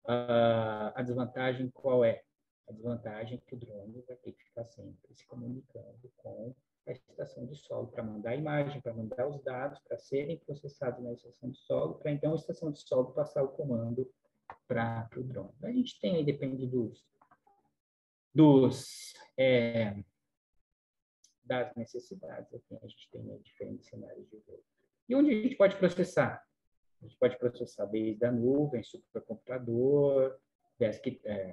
A desvantagem qual é? A desvantagem é que o drone vai ter que ficar sempre se comunicando com a estação de solo para mandar a imagem, para mandar os dados, para serem processados na estação de solo, para então a estação de solo passar o comando para o drone. A gente tem aí, depende das necessidades, aqui a gente tem diferentes cenários de voo. E onde a gente pode processar? A gente pode processar desde a nuvem, supercomputador,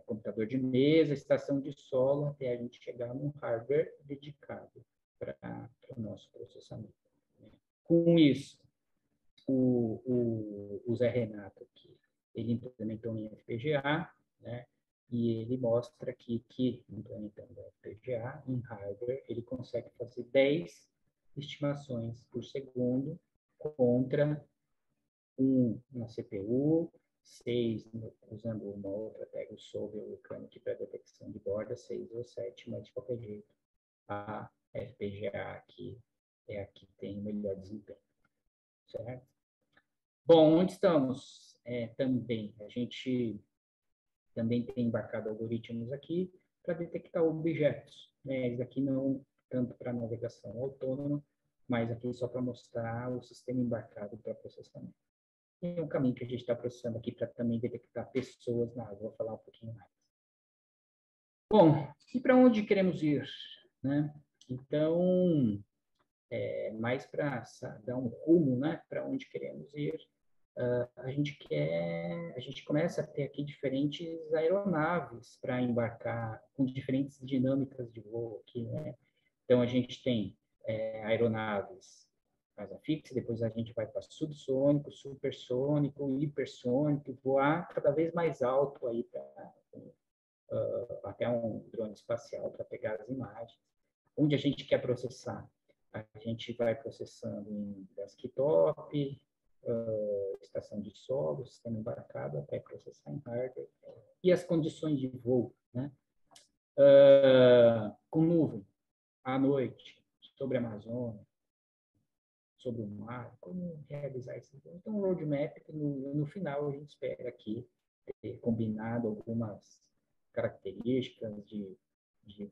computador de mesa, estação de solo, até a gente chegar num hardware dedicado para o nosso processamento. Né? Com isso, o Zé Renato aqui, ele implementou em FPGA, né? E ele mostra aqui que, implementando a FPGA em hardware, ele consegue fazer 10 estimações por segundo contra na CPU, 6 usando uma outra tag, o Solver Mechanic para detecção de borda, 6 ou 7, mas de qualquer jeito, a FPGA aqui é a que tem o melhor desempenho, certo? Bom, onde estamos? Também, a gente também tem embarcado algoritmos aqui para detectar objetos. Né? Isso aqui não tanto para navegação autônoma, mas aqui só para mostrar o sistema embarcado para processamento. E um caminho que a gente está processando aqui para também detectar pessoas na água. Vou falar um pouquinho mais. Bom, e para onde queremos ir? Né? Então, mais para dar um rumo, né, para onde queremos ir. A gente começa a ter aqui diferentes aeronaves para embarcar, com diferentes dinâmicas de voo aqui, né? Então, a gente tem aeronaves mais afixas, depois a gente vai para subsônico, supersônico, hipersônico, voar cada vez mais alto aí para até um drone espacial para pegar as imagens. Onde a gente quer processar? A gente vai processando em desktop, estação de solo, sistema embarcado, até processar em hardware. E as condições de voo, né? Com nuvem, à noite, sobre a Amazônia, sobre o mar, como realizar esse voo. Então, um roadmap que no final a gente espera aqui ter combinado algumas características de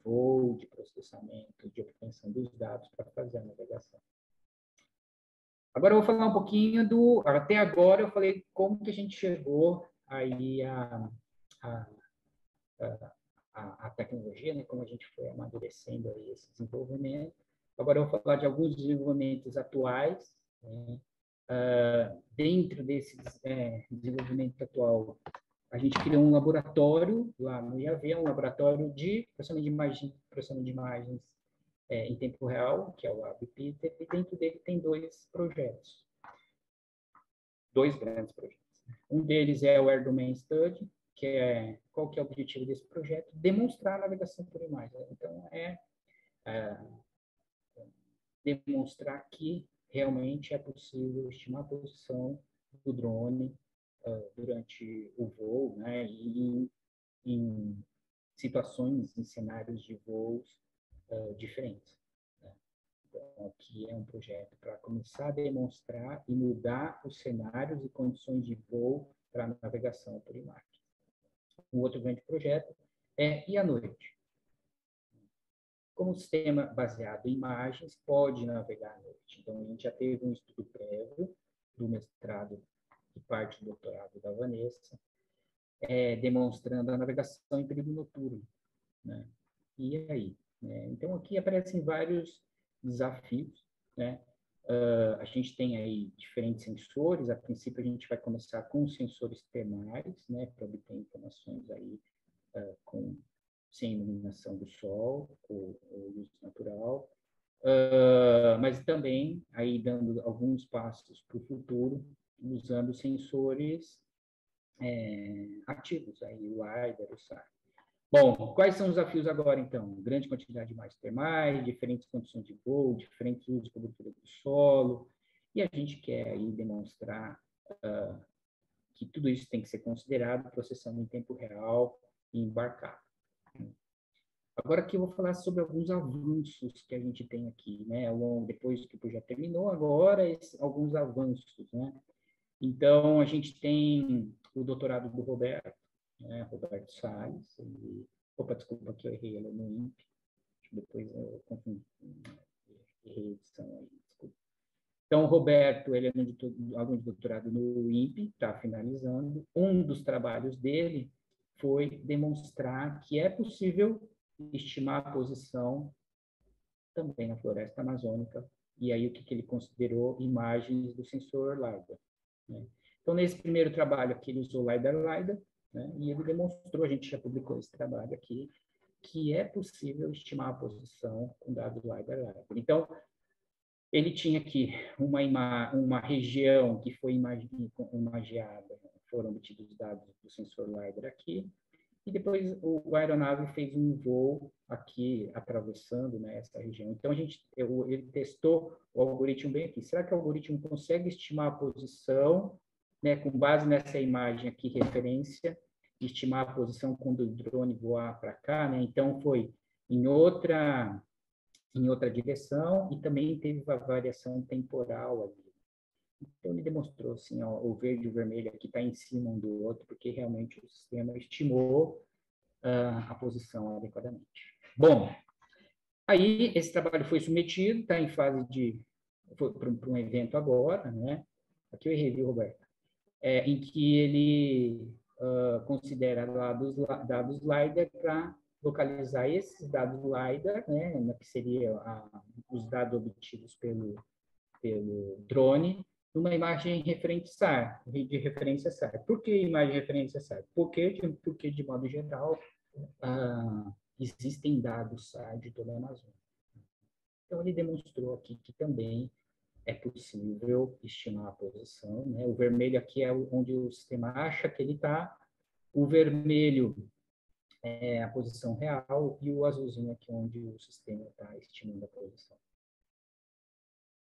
voo, de processamento, de obtenção dos dados para fazer a navegação. Agora eu vou falar um pouquinho até agora eu falei como que a gente chegou aí a tecnologia, né, como a gente foi amadurecendo aí esse desenvolvimento. Agora eu vou falar de alguns desenvolvimentos atuais, né? Dentro desse desenvolvimento atual, a gente criou um laboratório lá no IAV, um laboratório de processamento de imagens em tempo real, que é o LabPeter, e dentro dele tem dois grandes projetos. Um deles é o Air Domain Study, qual que é o objetivo desse projeto? Demonstrar a navegação por imagem. Então, demonstrar que realmente é possível estimar a posição do drone durante o voo, né, e em situações, em cenários de voos diferentes. Né? Então, aqui é um projeto para começar a demonstrar e mudar os cenários e condições de voo para a navegação por imagem. Um outro grande projeto E à noite? Como sistema baseado em imagens, pode navegar à noite. Então, a gente já teve um estudo prévio do mestrado e parte do doutorado da Vanessa, demonstrando a navegação em período noturno. Né? E aí? Então, aqui aparecem vários desafios. Né? A gente tem aí diferentes sensores. A princípio, a gente vai começar com sensores termais, né, para obter informações aí sem iluminação do sol ou luz natural, mas também aí dando alguns passos para o futuro, usando sensores ativos, aí o LiDAR, o SAR. Bom, quais são os desafios agora, então? Grande quantidade de imagens termais, diferentes condições de voo, diferentes usos de cobertura do solo, e a gente quer aí demonstrar que tudo isso tem que ser considerado, processando em tempo real e embarcado. Agora aqui eu vou falar sobre alguns avanços que a gente tem aqui, né? Depois que o projeto terminou, agora alguns avanços, né? Então, a gente tem o doutorado do Roberto, né? Roberto Salles. Opa, desculpa que eu errei ele no INPE. Depois eu confundi, errei a edição aí, desculpa. Então, o Roberto, ele é aluno de doutorado no INPE, está finalizando. Um dos trabalhos dele foi demonstrar que é possível estimar a posição também na floresta amazônica, e aí o que ele considerou imagens do sensor LiDAR. Né? Então, nesse primeiro trabalho aqui, ele usou LiDAR, né? E ele demonstrou, a gente já publicou esse trabalho aqui, que é possível estimar a posição com dados LiDAR. Então, ele tinha aqui uma região que foi imagiada, foram obtidos dados do sensor LiDAR aqui, e depois a aeronave fez um voo aqui, atravessando, né, essa região. Então, ele testou o algoritmo bem aqui. Será que o algoritmo consegue estimar a posição, né, com base nessa imagem aqui, referência, estimar a posição quando o drone voar para cá? Né? Então, foi em outra direção e também teve uma variação temporal ali. Então, ele demonstrou assim, ó, o verde e o vermelho aqui está em cima um do outro, porque realmente o sistema estimou a posição adequadamente. Bom, aí esse trabalho foi submetido, está em fase foi para um evento agora, né? Aqui eu errei, viu, Roberto? Em que ele considera dados LiDAR para localizar esses dados LiDAR, né, que seria os dados obtidos pelo drone, numa imagem referente SAR, de referência SAR. Por que imagem de referência SAR? Porque de modo geral, existem dados SAR de toda a Amazônia. Então, ele demonstrou aqui que também é possível estimar a posição, né? O vermelho aqui é onde o sistema acha que ele está, o vermelho é a posição real e o azulzinho aqui onde o sistema está estimando a posição.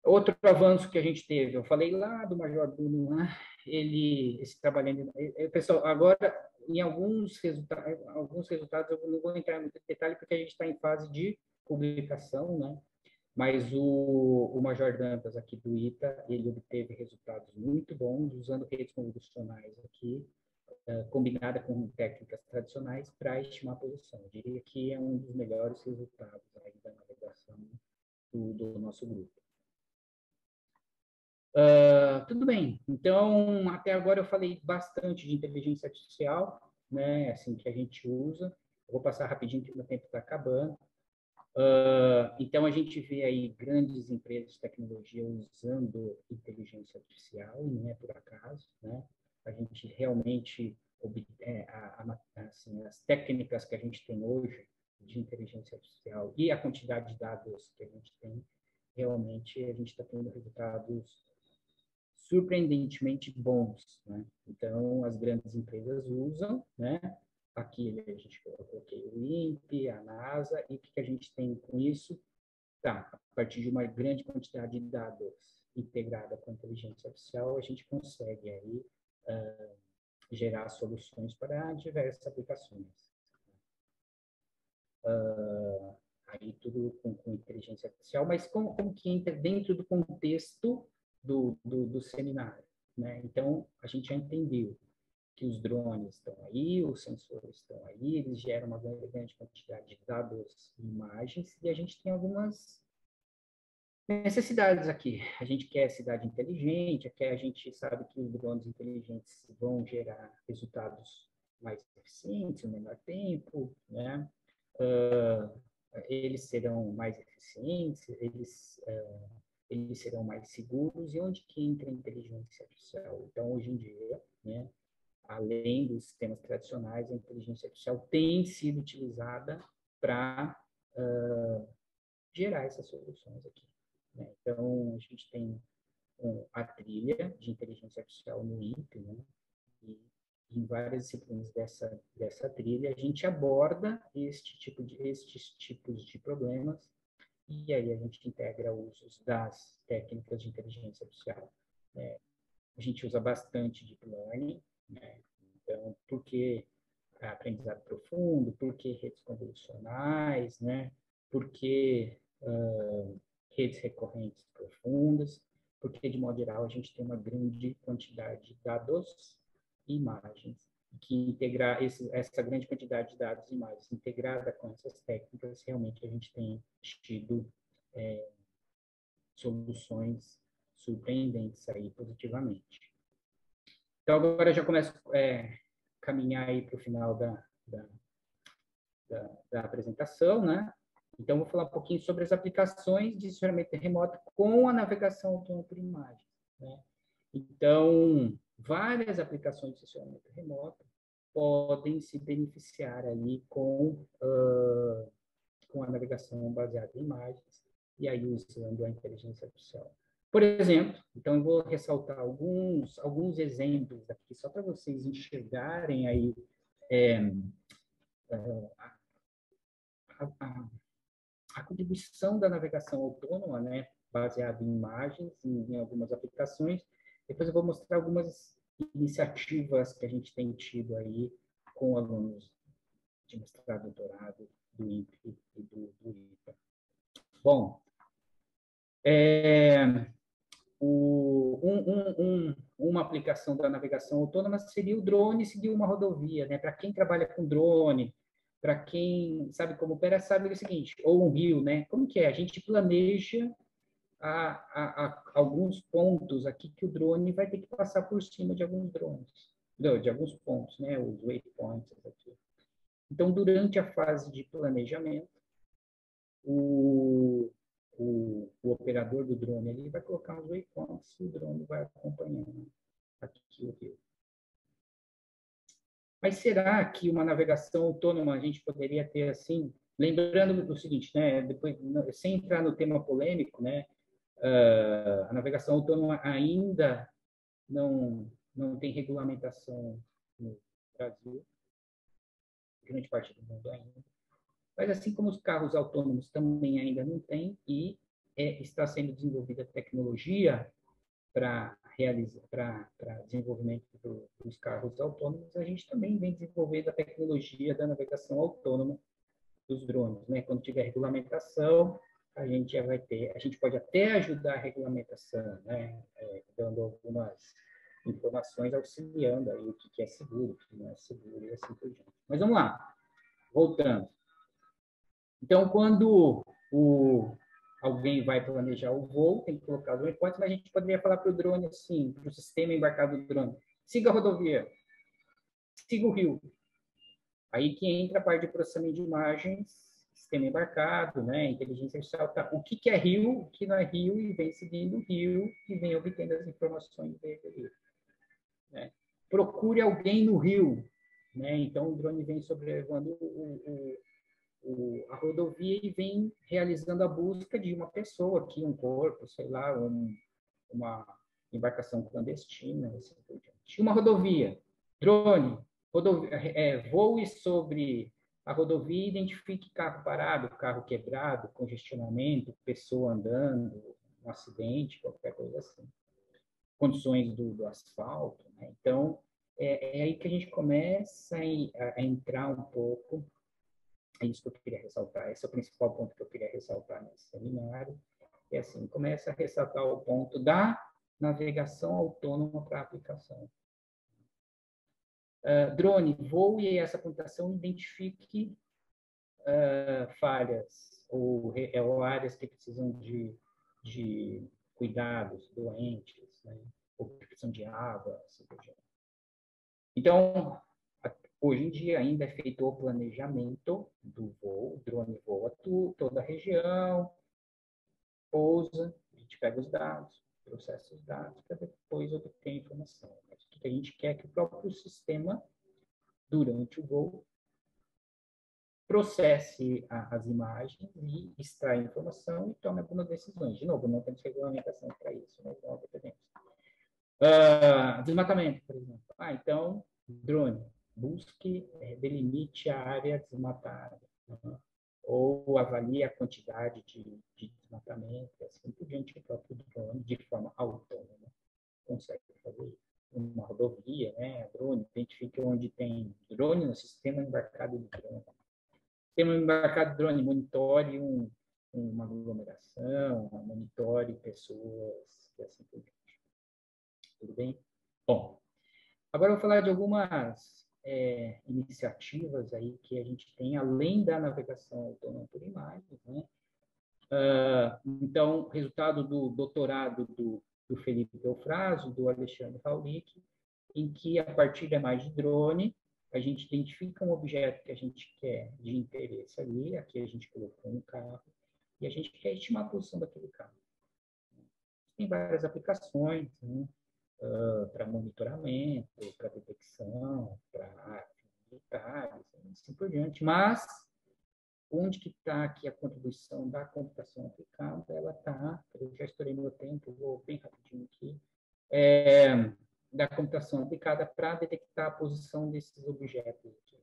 Outro avanço que a gente teve, eu falei lá do Major Bruno, né? Esse trabalhando, pessoal, agora em alguns resultados eu não vou entrar muito em detalhe porque a gente está em fase de publicação, né? Mas o Major Dantas aqui do ITA, ele obteve resultados muito bons usando redes convolucionais aqui, combinada com técnicas tradicionais para estimar a posição. Eu diria que é um dos melhores resultados aí da navegação do nosso grupo. Tudo bem. Então, até agora eu falei bastante de inteligência artificial, né, assim que a gente usa. Eu vou passar rapidinho que o meu tempo está acabando. Então, a gente vê aí grandes empresas de tecnologia usando inteligência artificial, e não é por acaso, né? A gente realmente, assim, as técnicas que a gente tem hoje de inteligência artificial e a quantidade de dados que a gente tem, realmente a gente está tendo resultados surpreendentemente bons, né? Então, as grandes empresas usam, né? Aqui a gente coloquei o INPE, a NASA, e o que a gente tem com isso? Tá, a partir de uma grande quantidade de dados integrada com a inteligência artificial, a gente consegue aí gerar soluções para diversas aplicações. Aí tudo com inteligência artificial, mas como que entra dentro do contexto do seminário, né? Então, a gente já entendeu que os drones estão aí, os sensores estão aí, eles geram uma grande quantidade de dados e imagens, e a gente tem algumas necessidades aqui. A gente quer cidade inteligente, a gente sabe que os drones inteligentes vão gerar resultados mais eficientes, em menor tempo, né? Eles serão mais eficientes, eles serão mais seguros, e onde que entra a inteligência artificial? Então, hoje em dia, né, além dos sistemas tradicionais, a inteligência artificial tem sido utilizada para gerar essas soluções aqui, né? Então, a gente tem a trilha de inteligência artificial no INPE, né? E em várias disciplinas dessa trilha, a gente aborda estes tipos de problemas, e aí a gente integra usos das técnicas de inteligência artificial. A gente usa bastante deep learning, né? Então, por que aprendizado profundo? Por que redes convolucionais, né? Por que redes recorrentes profundas? Porque, de modo geral, a gente tem uma grande quantidade de dados e imagens, que integrar essa grande quantidade de dados e imagens integrada com essas técnicas, realmente a gente tem tido soluções surpreendentes aí positivamente. Então, agora eu já começo a caminhar aí para o final da apresentação, né? Então, vou falar um pouquinho sobre as aplicações de sensoramento remoto com a navegação autônoma por imagem, né? Então, várias aplicações de sensoramento remoto podem se beneficiar aí com a navegação baseada em imagens, e aí usando a inteligência artificial. Por exemplo, então eu vou ressaltar alguns exemplos aqui, só para vocês enxergarem aí a contribuição da navegação autônoma, né, baseada em imagens, em algumas aplicações. Depois eu vou mostrar algumas iniciativas que a gente tem tido aí com alunos de mestrado, doutorado, do INPE e do ITA. Bom, uma aplicação da navegação autônoma seria o drone seguir uma rodovia, né? Para quem trabalha com drone, para quem sabe como opera, sabe o seguinte, ou um rio, né? Como que é? A gente planeja alguns pontos aqui que o drone vai ter que passar por cima de alguns drones, de alguns pontos, né? Os waypoints aqui. Então, durante a fase de planejamento, o operador do drone ali vai colocar uns waypoints e o drone vai acompanhando aqui o rio. Mas será que uma navegação autônoma a gente poderia ter assim? Lembrando do seguinte, né? Depois, sem entrar no tema polêmico, né? A navegação autônoma ainda não tem regulamentação no Brasil, grande parte do mundo ainda. Mas assim como os carros autônomos também ainda não têm, e está sendo desenvolvida tecnologia para desenvolvimento dos carros autônomos, a gente também vem desenvolvendo a tecnologia da navegação autônoma dos drones, né? Quando tiver regulamentação, a gente já vai ter, a gente pode até ajudar a regulamentação, né? Dando algumas informações, auxiliando aí o que é seguro, o que não é seguro e assim por diante. Mas vamos lá, voltando. Então, quando alguém vai planejar o voo, tem que colocar os waypoints, mas a gente poderia falar para o drone assim, para o sistema embarcado do drone: siga a rodovia, siga o rio. Aí que entra a parte de processamento de imagens, sistema embarcado, né, inteligência artificial, tá? O que é rio, o que não é rio, e vem seguindo o rio e vem obtendo as informações dele. Né? Procure alguém no rio, né? Então o drone vem sobrevoando a rodovia e vem realizando a busca de uma pessoa aqui, um corpo, sei lá, uma embarcação clandestina, assim por diante. Uma rodovia, drone, voe sobre a rodovia e identifique carro parado, carro quebrado, congestionamento, pessoa andando, um acidente, qualquer coisa assim. Condições do asfalto. Né? Então, é aí que a gente começa a entrar um pouco. É isso que eu queria ressaltar. Esse é o principal ponto que eu queria ressaltar nesse seminário. E assim, começa a ressaltar o ponto da navegação autônoma para a aplicação. Drone, voe e essa computação identifique falhas ou áreas que precisam de cuidados, doentes, né? Ou que precisam de água, assim por diante. Então, hoje em dia ainda é feito o planejamento do voo, o drone voa toda a região, pousa, a gente pega os dados, processa os dados para depois obter a informação. Mas o que a gente quer é que o próprio sistema, durante o voo, processe as imagens e extraia a informação e tome algumas decisões. De novo, não temos regulamentação para isso, mas não dependemos. Desmatamento, por exemplo. Então, drone, busque, delimite a área desmatada. Né? Ou avalie a quantidade de desmatamento, assim por diante, o próprio drone, de forma autônoma, consegue fazer isso. Uma rodovia, né? Drone, identifique onde tem drone no sistema embarcado de drone. Sistema embarcado de drone, monitore uma aglomeração, monitore pessoas, e assim por diante. Tudo bem? Bom, agora eu vou falar de algumas iniciativas aí que a gente tem, além da navegação autônoma por imagens, né? Então, resultado do doutorado do Felipe Eufrásio, do Alexandre Raulic, em que, a partir da imagem de drone, a gente identifica um objeto que a gente quer de interesse ali, aqui a gente colocou um carro, e a gente quer estimar a posição daquele carro. Tem várias aplicações, né? Para monitoramento, para detecção, para militares, assim por diante. Mas onde que está aqui a contribuição da computação aplicada? Ela está, eu já estourei meu tempo, vou bem rapidinho aqui, da computação aplicada para detectar a posição desses objetos aqui.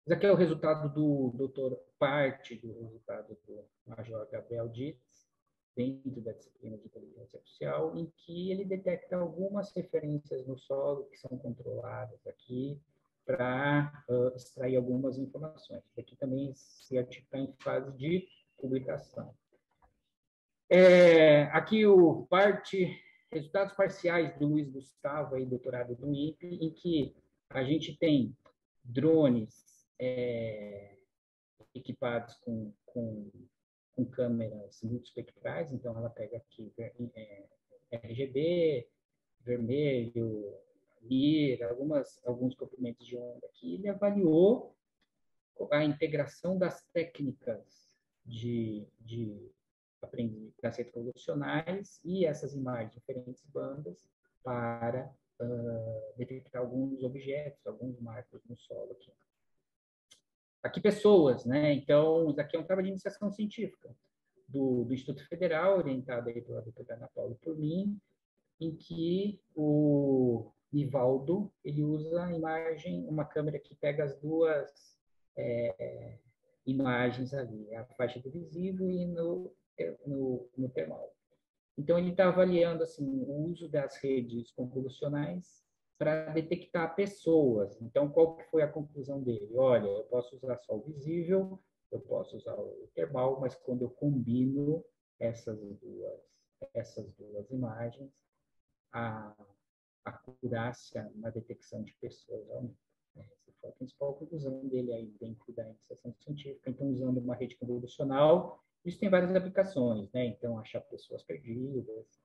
Isso aqui é o resultado do doutor, parte do resultado do Major Gabriel Dietz, dentro da disciplina de inteligência artificial, em que ele detecta algumas referências no solo que são controladas aqui para extrair algumas informações. Aqui também se está em fase de publicação. Aqui resultados parciais do Luiz Gustavo, aí, doutorado do INPE, em que a gente tem drones equipados com câmeras multispectrais, então ela pega aqui RGB, vermelho, LIR, alguns comprimentos de onda aqui, ele avaliou a integração das técnicas das redes convolucionais e essas imagens de diferentes bandas para detectar alguns objetos, alguns marcos no solo aqui. Aqui pessoas, né? Então, isso aqui é um trabalho de iniciação científica do Instituto Federal, orientado aí pela doutora Ana Paula por mim, em que o Nivaldo ele usa a imagem, uma câmera que pega as duas imagens ali, a faixa do visível e no termal. Então, ele está avaliando assim, o uso das redes convolucionais para detectar pessoas. Então, qual que foi a conclusão dele? Olha, eu posso usar só o visível, eu posso usar o termal, mas quando eu combino essas duas imagens, a acurácia na detecção de pessoas aumenta. Essa foi a principal conclusão dele aí dentro da iniciação científica. Então, usando uma rede convolucional, isso tem várias aplicações, né? Então, achar pessoas perdidas.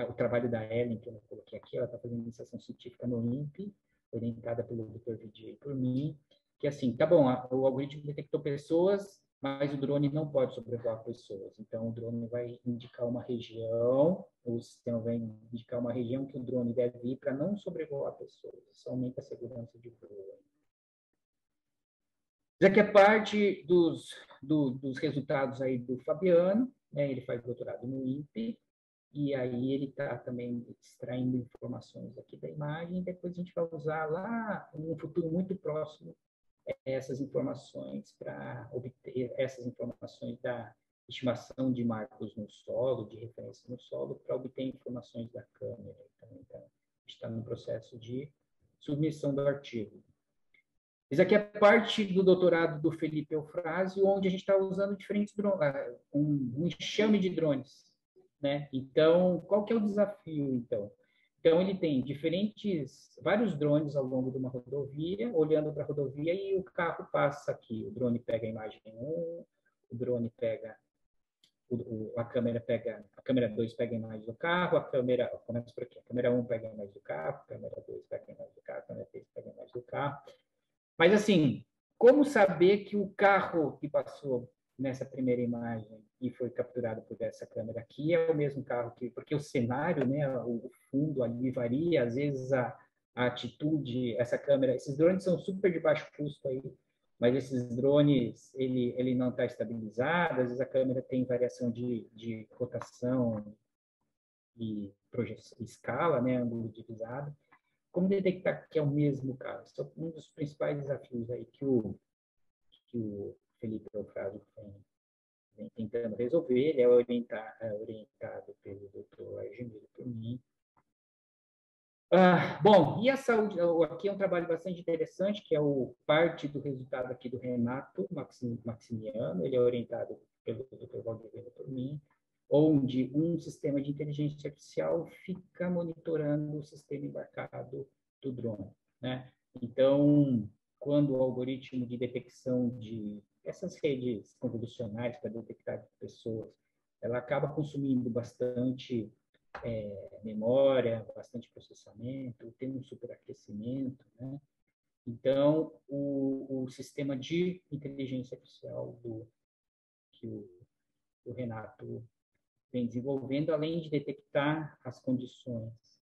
O trabalho da Ellen, que eu coloquei aqui, ela está fazendo iniciação científica no INPE, orientada pelo Dr. Vidier e por mim, que assim, tá bom, o algoritmo detectou pessoas, mas o drone não pode sobrevoar pessoas. Então, o drone vai indicar uma região, o sistema vai indicar uma região que o drone deve ir para não sobrevoar pessoas. Isso aumenta a segurança de voo. Isso aqui é parte dos resultados aí do Fabiano, né? Ele faz doutorado no INPE, e aí ele está também extraindo informações aqui da imagem, e depois a gente vai usar lá, em um futuro muito próximo, essas informações para obter essas informações da estimação de marcos no solo, de referência no solo, para obter informações da câmera. Então, a gente está no processo de submissão do artigo. Isso aqui é parte do doutorado do Felipe Eufrásio, onde a gente está usando diferentes drones, um enxame de drones, né? Então, qual que é o desafio, então? Então, ele tem vários drones ao longo de uma rodovia, olhando para a rodovia, e o carro passa aqui. O drone pega a imagem 1, o drone pega, a câmera 2 pega a imagem do carro, começa por aqui, a câmera 1 pega a imagem do carro, a câmera 2 pega a imagem do carro, a câmera 3 pega a imagem do carro. Mas, assim, como saber que o carro que passou nessa primeira imagem e foi capturado por essa câmera aqui é o mesmo carro que... Porque o cenário, né, o fundo ali varia, às vezes a atitude, essa câmera... Esses drones são super de baixo custo aí, mas esses drones, ele não está estabilizado, às vezes a câmera tem variação de rotação e projeção, escala, né, ângulo divisado. Como detectar que é o mesmo carro? Esse é um dos principais desafios aí que o Felipe Eufrásio vem tentando resolver. Ele é orientado pelo Dr. Argemiro por mim. Bom, e a saúde? Aqui é um trabalho bastante interessante, que é parte do resultado aqui do Renato Maximiano. Ele é orientado pelo Dr. Valdivino por mim, onde um sistema de inteligência artificial fica monitorando o sistema embarcado do drone, né? Então, quando o algoritmo de detecção de essas redes convolucionais para detectar pessoas, ela acaba consumindo bastante memória, bastante processamento, tem um superaquecimento, né? Então, o sistema de inteligência artificial que o Renato vem desenvolvendo, além de detectar as condições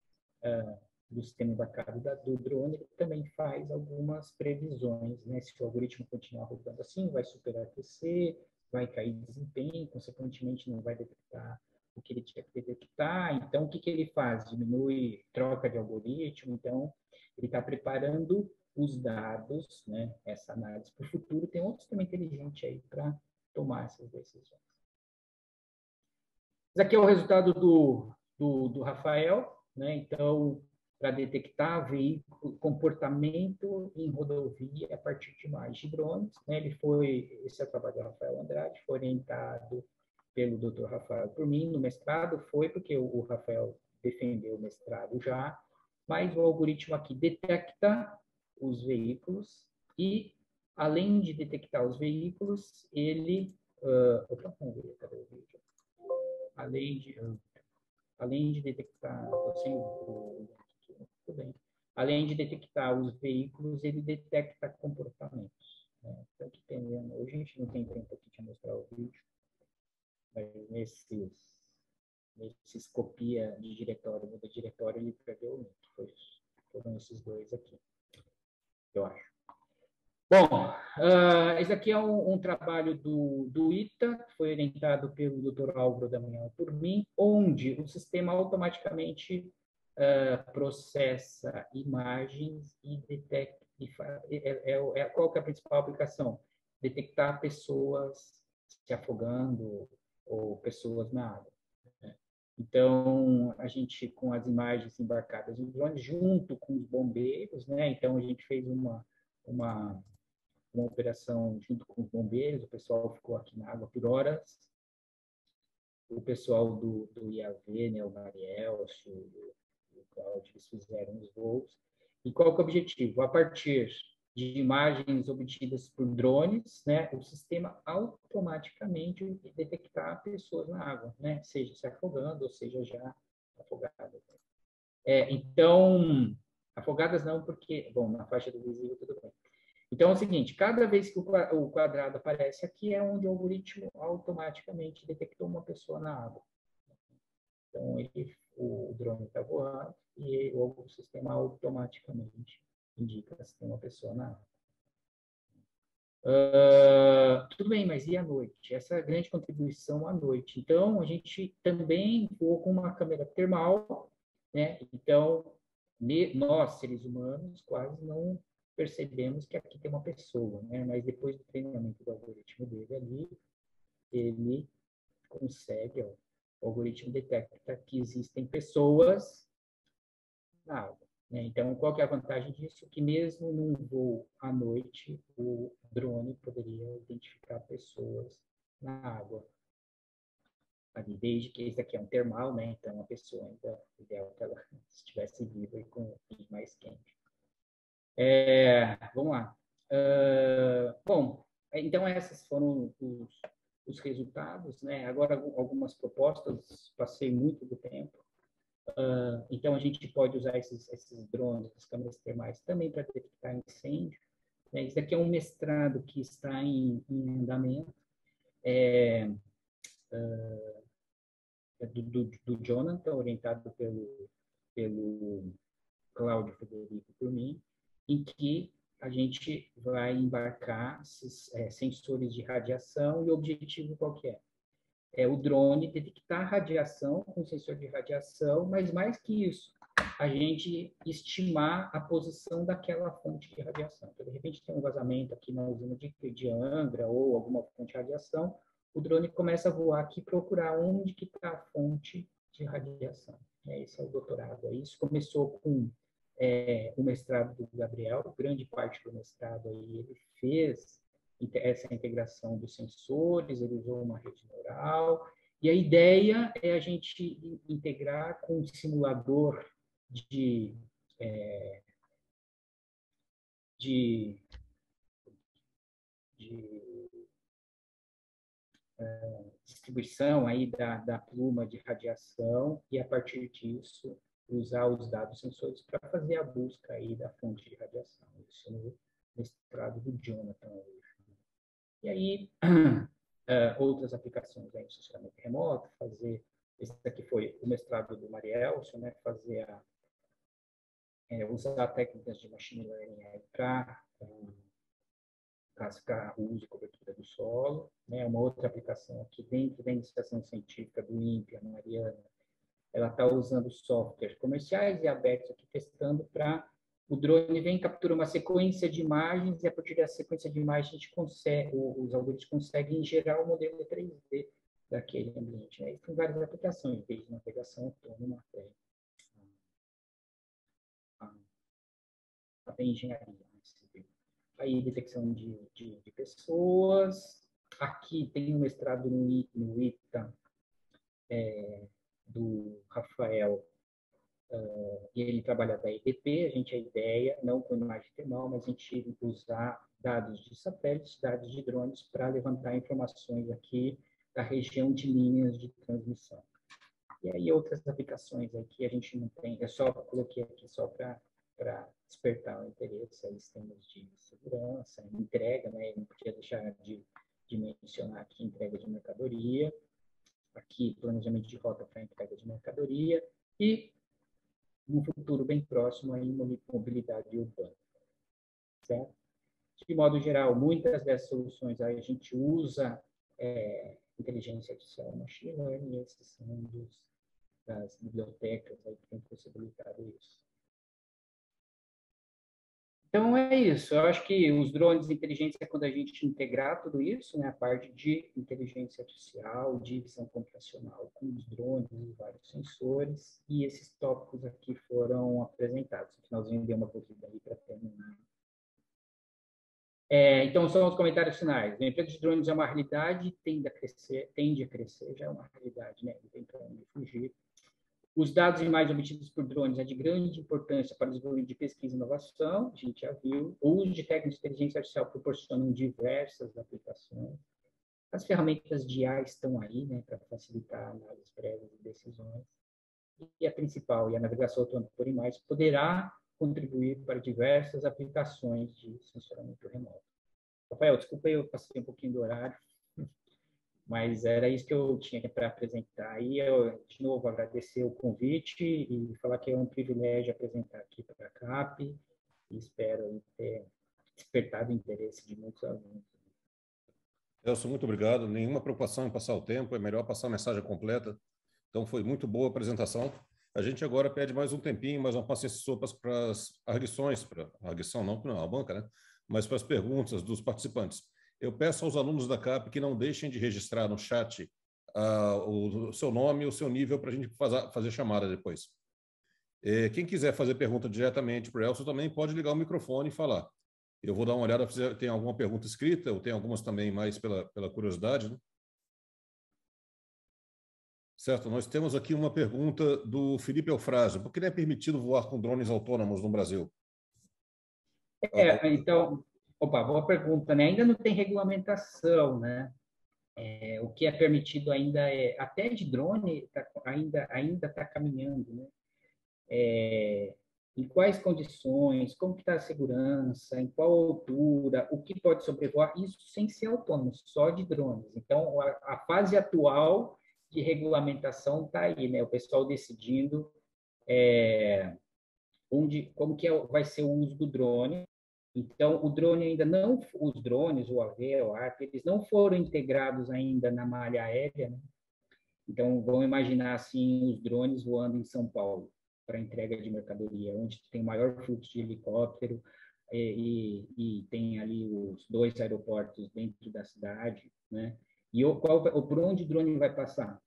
do sistema embarcado do drone, ele também faz algumas previsões, né? Se o algoritmo continuar rodando assim, vai superaquecer, vai cair desempenho, consequentemente não vai detectar o que ele tinha que detectar. Então, o que ele faz? Diminui troca de algoritmo. Então, ele está preparando os dados, né? Essa análise para o futuro. Tem outro sistema inteligente aí para tomar essas decisões. Esse aqui é o resultado do Rafael, né? Então, para detectar veículo, comportamento em rodovia a partir de imagens de drones, né? Esse é o trabalho do Rafael Andrade, foi orientado pelo Dr. Rafael por mim no mestrado, foi porque o Rafael defendeu o mestrado já, mas o algoritmo aqui detecta os veículos e, além de detectar os veículos, ele... vamos ver, cadê o vídeo? Além de detectar, tudo bem. Além de detectar os veículos, ele detecta comportamentos, né? entendendo. Hoje a gente não tem tempo aqui de mostrar o vídeo, mas nesses copia de diretório, muda diretório, ele perdeu o link. Foram esses dois aqui, eu acho. Bom, esse aqui é um trabalho do ITA, que foi orientado pelo Dr. Álvaro Damião por mim, onde o sistema automaticamente processa imagens e detecta. Qual que é a principal aplicação? Detectar pessoas se afogando ou pessoas na água. Então, a gente, com as imagens embarcadas em drones, junto com os bombeiros, né? Então, a gente fez uma operação junto com os bombeiros, o pessoal ficou aqui na água por horas, o pessoal do IAV, né, o Mariel, o Cláudio, eles fizeram os voos. E qual que é o objetivo? A partir de imagens obtidas por drones, né, o sistema automaticamente detectar pessoas na água, né, seja se afogando ou seja já afogadas. Então, afogadas não, porque, bom, na faixa do visível tudo bem. Então é o seguinte, cada vez que o quadrado aparece aqui é onde o algoritmo automaticamente detectou uma pessoa na água. Então o drone está voando e o sistema automaticamente indica se tem uma pessoa na água. Tudo bem, mas e à noite? Essa é a grande contribuição à noite. Então, a gente também voou com uma câmera termal, né? Então, nós, seres humanos, quase não percebemos que aqui tem uma pessoa, né? Mas depois do treinamento do algoritmo dele ali, ele consegue, ó, o algoritmo detecta que existem pessoas na água. Então, qual que é a vantagem disso? Que mesmo num voo à noite, o drone poderia identificar pessoas na água. Ali, desde que esse aqui é um termal, né? Então, a pessoa ainda, ideal que ela estivesse viva e com o fim mais quente. Vamos lá. Bom, então esses foram os resultados, né? Agora, algumas propostas, passei muito do tempo. Então, a gente pode usar esses drones, as câmeras termais, também para detectar incêndio. Isso aqui é um mestrado que está em andamento, do Jonathan, orientado pelo Cláudio Federico por mim, em que a gente vai embarcar esses sensores de radiação e o objetivo qual que é? É o drone detectar radiação com sensor de radiação, mas mais que isso, a gente estimar a posição daquela fonte de radiação. Então, de repente, tem um vazamento aqui na usina de Angra ou alguma fonte de radiação, o drone começa a voar aqui e procurar onde que está a fonte de radiação. Esse é o doutorado. Isso começou com o mestrado do Gabriel, grande parte do mestrado aí ele fez essa integração dos sensores, ele usou uma rede neural, e a ideia é a gente integrar com um simulador de distribuição aí da pluma de radiação e, a partir disso, usar os dados sensores para fazer a busca aí da fonte de radiação. Isso no mestrado do Jonathan hoje. E aí, outras aplicações aí, funcionamento remoto, esse aqui foi o mestrado do Marielson, né, usar técnicas de machine learning para classificar o uso e cobertura do solo, né? Uma outra aplicação aqui dentro da iniciação científica do INPE, a Mariana, ela está usando softwares comerciais e abertos aqui, testando para o drone vem captura uma sequência de imagens e a partir dessa sequência de imagens a gente consegue, os algoritmos conseguem gerar o modelo 3D daquele ambiente. Né? E tem várias aplicações, desde navegação autônoma até engenharia. Aí, detecção de pessoas. Aqui tem um mestrado no ITA, do Rafael, e ele trabalha da EDP. A ideia, não com imagem termal, mas a gente usar dados de satélites, dados de drones, para levantar informações aqui da região de linhas de transmissão. E aí outras aplicações aqui a gente não tem, eu só coloquei aqui só para para despertar o interesse aí, sistemas de segurança, entrega, né? Eu não podia deixar de mencionar aqui entrega de mercadoria, aqui planejamento de rota para entrega de mercadoria e no futuro bem próximo aí mobilidade urbana, certo? De modo geral, muitas dessas soluções aí a gente usa inteligência artificial, machine learning, esses são das bibliotecas aí que têm possibilitado isso. Então, é isso. Eu acho que os drones inteligentes é quando a gente integrar tudo isso, né? A parte de inteligência artificial, de visão computacional com os drones e vários sensores. E esses tópicos aqui foram apresentados. No finalzinho deu uma corrida aí para terminar. Então, são os comentários finais. O emprego de drones é uma realidade, tende a crescer, já é uma realidade, né? Não tem para onde fugir. Os dados e imagens obtidos por drones é de grande importância para o desenvolvimento de pesquisa e inovação, a gente já viu. O uso de técnicas de inteligência artificial proporcionam diversas aplicações. As ferramentas de IA estão aí, né, para facilitar análises prévias e decisões. E a principal, a navegação autônoma por imagens, poderá contribuir para diversas aplicações de sensoramento remoto. Rafael, desculpa, eu passei um pouquinho do horário. Mas era isso que eu tinha para apresentar. E eu, de novo, agradecer o convite e falar que é um privilégio apresentar aqui para a CAP e espero ter despertado o interesse de muitos alunos. Elson, muito obrigado. Nenhuma preocupação em passar o tempo, é melhor passar a mensagem completa. Então, foi muito boa a apresentação. A gente agora pede mais um tempinho, mais uma paciência sua para as arguições, para a arguição não a banca, né? Mas para as perguntas dos participantes. Eu peço aos alunos da CAP que não deixem de registrar no chat o seu nome e o seu nível para a gente fazer chamada depois. Quem quiser fazer pergunta diretamente para o Elson também pode ligar o microfone e falar. Eu vou dar uma olhada se tem alguma pergunta escrita, ou tem algumas também mais pela curiosidade, né? Certo, nós temos aqui uma pergunta do Felipe Eufrásio. Por que não é permitido voar com drones autônomos no Brasil? Então, boa pergunta, né? Ainda não tem regulamentação, né? O que é permitido ainda até de drone ainda está caminhando, né? Em quais condições, como que está a segurança, em qual altura, o que pode sobrevoar, isso sem ser autônomo, só de drones. Então, a fase atual de regulamentação está aí, né? O pessoal decidindo como que vai ser o uso do drone. Então, o drone ainda não, os drones, o AV, o ARP, eles não foram integrados ainda na malha aérea, né? Então, vamos imaginar assim os drones voando em São Paulo para entrega de mercadoria, onde tem maior fluxo de helicóptero e tem ali os 2 aeroportos dentro da cidade, né? E por onde o drone vai passar,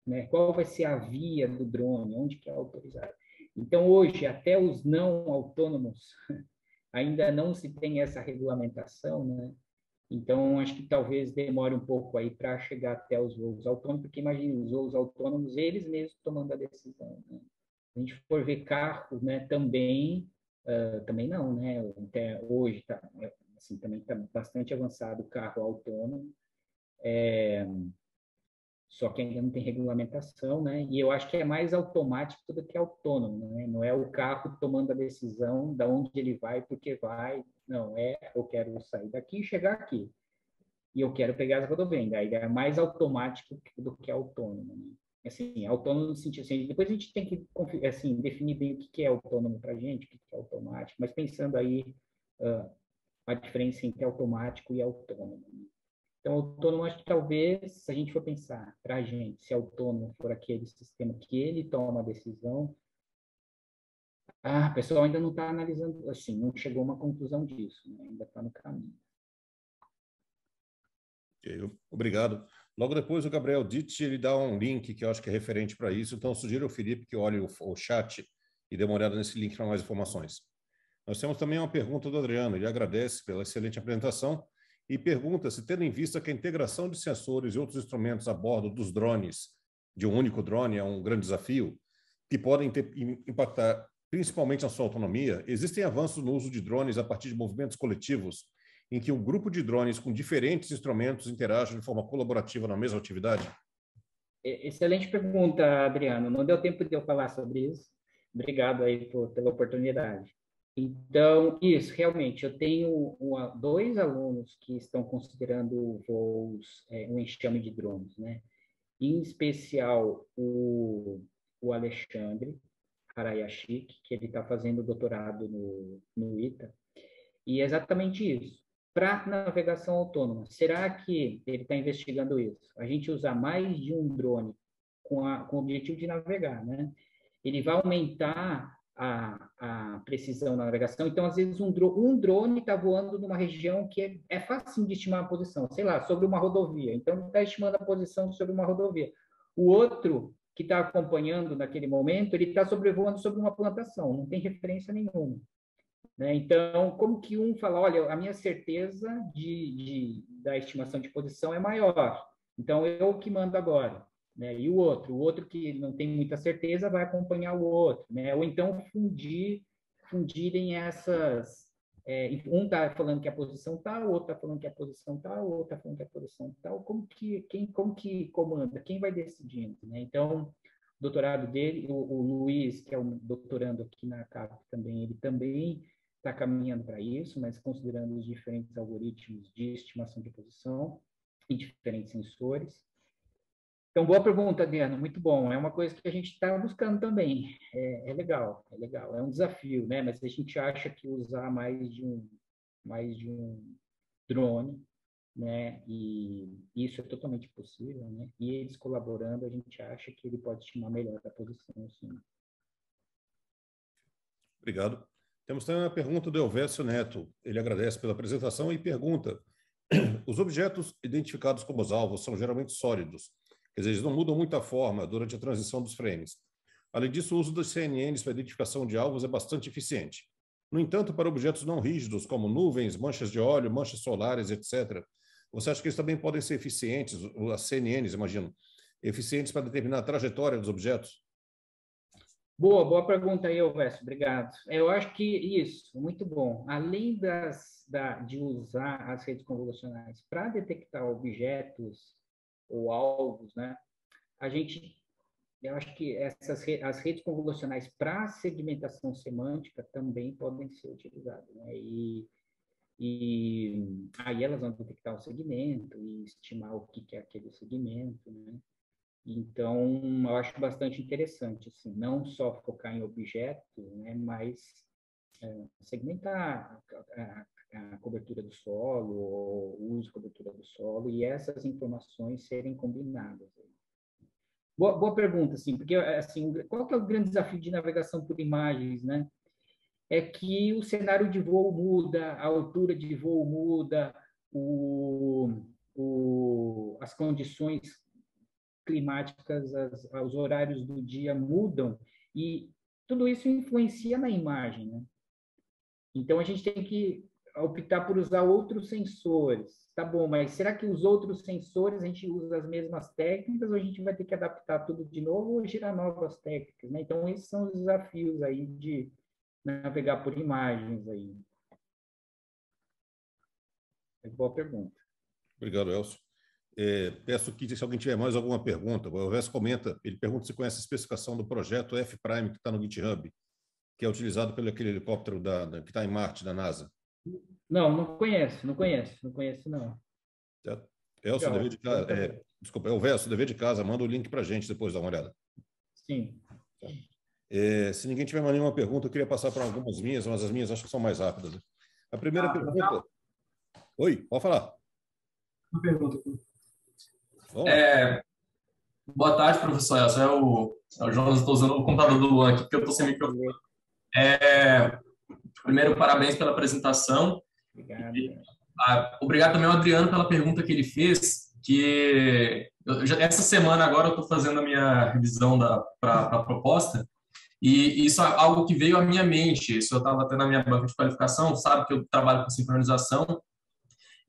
né? Qual vai ser a via do drone, onde que é autorizado? Então, hoje, até os não autônomos, ainda não se tem essa regulamentação, né? Então, acho que talvez demore um pouco aí para chegar até os voos autônomos, porque imagine os voos autônomos, eles mesmos tomando a decisão, né? Se a gente for ver carros, né, também não, né? Até hoje tá, assim, também está bastante avançado o carro autônomo, só que ainda não tem regulamentação, né? E eu acho que é mais automático do que autônomo, né? Não é o carro tomando a decisão de onde ele vai, porque vai. Não, eu quero sair daqui e chegar aqui. E eu quero pegar as rodovias. Aí é mais automático do que autônomo, né? Assim, autônomo no sentido assim, depois a gente tem que assim, definir bem o que é autônomo para a gente, o que é automático, mas pensando aí a diferença entre automático e autônomo, né? Então, autônomo, acho que talvez, se a gente for pensar para a gente, se autônomo for aquele sistema que ele toma a decisão, o pessoal ainda não está analisando, assim, não chegou a uma conclusão disso, né? Ainda está no caminho. Okay, obrigado. Logo depois, o Gabriel Ditt, ele dá um link que eu acho que é referente para isso, então eu sugiro ao Felipe que olhe o chat e dê uma olhada nesse link para mais informações. Nós temos também uma pergunta do Adriano, ele agradece pela excelente apresentação e pergunta se, tendo em vista que a integração de sensores e outros instrumentos a bordo dos drones, de um único drone, é um grande desafio, que podem impactar principalmente na sua autonomia, existem avanços no uso de drones a partir de movimentos coletivos, em que um grupo de drones com diferentes instrumentos interagem de forma colaborativa na mesma atividade? Excelente pergunta, Adriano. Não deu tempo de eu falar sobre isso. Obrigado aí pela oportunidade. Então, isso, realmente, eu tenho dois alunos que estão considerando voos, um enxame de drones, né? Em especial o Alexandre Arayashik, que ele está fazendo doutorado no ITA, e é exatamente isso. Para navegação autônoma, será que ele está investigando isso? A gente usar mais de um drone com o objetivo de navegar, né? Ele vai aumentar a precisão na navegação. Então, às vezes, um drone está voando numa região que é fácil de estimar a posição, sei lá, sobre uma rodovia. Então, ele está estimando a posição sobre uma rodovia. O outro, que está acompanhando naquele momento, ele está sobrevoando sobre uma plantação, não tem referência nenhuma. Né? Então, como que um fala, olha, a minha certeza da estimação de posição é maior, então eu que mando agora. Né? E o outro que não tem muita certeza vai acompanhar o outro. Né? Ou então fundirem essas... um está falando que a posição tal, o outro está falando que a posição tal, o outro está falando que a posição tal. Como que comanda? Quem vai decidindo? Né? Então, o doutorado dele, o Luiz, que é um doutorando aqui na CAP também, ele também está caminhando para isso, mas considerando os diferentes algoritmos de estimação de posição e diferentes sensores. Então, boa pergunta, Adriano, muito bom. É uma coisa que a gente está buscando também. É legal, é legal. É um desafio, né? Mas a gente acha que usar mais de um drone, né? E isso é totalmente possível, né? E eles colaborando, a gente acha que ele pode estimar melhor a posição, sim. Obrigado. Temos também uma pergunta do Elvésio Neto. Ele agradece pela apresentação e pergunta: os objetos identificados como os alvos são geralmente sólidos, quer dizer, eles não mudam muito a forma durante a transição dos frames. Além disso, o uso dos CNNs para identificação de alvos é bastante eficiente. No entanto, para objetos não rígidos, como nuvens, manchas de óleo, manchas solares, etc., você acha que eles também podem ser eficientes, as CNNs, imagino, eficientes para determinar a trajetória dos objetos? Boa pergunta aí, Elvésio, obrigado. Eu acho que isso, muito bom. Além de usar as redes convolucionais para detectar objetos ou alvos, né? Eu acho que as redes convolucionais para segmentação semântica também podem ser utilizadas, né? E aí elas vão detectar o segmento e estimar o que é aquele segmento, né? Então, eu acho bastante interessante, assim, não só focar em objetos, né, mas segmentar a cobertura do solo, o uso de cobertura do solo, e essas informações serem combinadas. Boa pergunta, assim, porque assim, qual que é o grande desafio de navegação por imagens, né? É que o cenário de voo muda, a altura de voo muda, as condições climáticas, os horários do dia mudam, e tudo isso influencia na imagem, né? Então, a gente tem que optar por usar outros sensores. Tá bom, mas será que os outros sensores a gente usa as mesmas técnicas ou a gente vai ter que adaptar tudo de novo ou gerar novas técnicas, né? Então, esses são os desafios aí de navegar por imagens aí. Boa pergunta. Obrigado, Elcio. Peço que, se alguém tiver mais alguma pergunta, o Elvésio comenta, ele pergunta se conhece a especificação do projeto F-Prime que está no GitHub, que é utilizado pelo aquele helicóptero que está em Marte, da NASA. Não conheço, não. Certo? Elcio, dever de casa, desculpa, Elvésio, dever de casa, manda o link para a gente depois, dá uma olhada. Sim. Se ninguém tiver mais nenhuma pergunta, eu queria passar para algumas minhas, mas as minhas acho que são mais rápidas. A primeira pergunta... Oi, pode falar. Uma pergunta aqui. Boa tarde, professor Elcio. É o Jonas, estou usando o computador do Luan aqui, porque eu estou sem microfone. Primeiro, parabéns pela apresentação. Obrigado. Obrigado também ao Adriano pela pergunta que ele fez, essa semana agora eu estou fazendo a minha revisão para a proposta, e isso é algo que veio à minha mente. Isso eu estava até na minha banca de qualificação, sabe que eu trabalho com sincronização,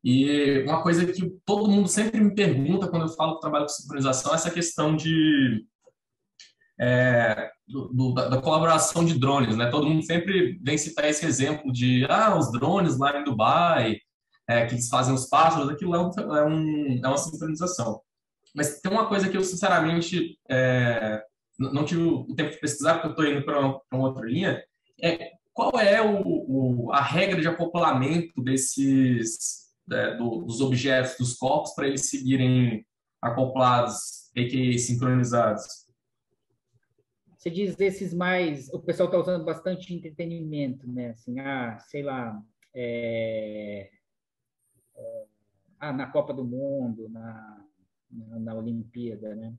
e uma coisa que todo mundo sempre me pergunta quando eu falo que trabalho com sincronização é essa questão da colaboração de drones, né? Todo mundo sempre vem citar esse exemplo de os drones lá em Dubai, que eles fazem os pássaros, aquilo é uma sincronização. Mas tem uma coisa que eu, sinceramente, não tive o tempo de pesquisar, porque eu estou indo para uma outra linha, qual é a regra de acoplamento dos objetos, dos corpos, para eles seguirem acoplados, a.k.a. sincronizados? Você diz desses mais... O pessoal está usando bastante entretenimento, né? Assim, sei lá... na Copa do Mundo, na Olimpíada, né?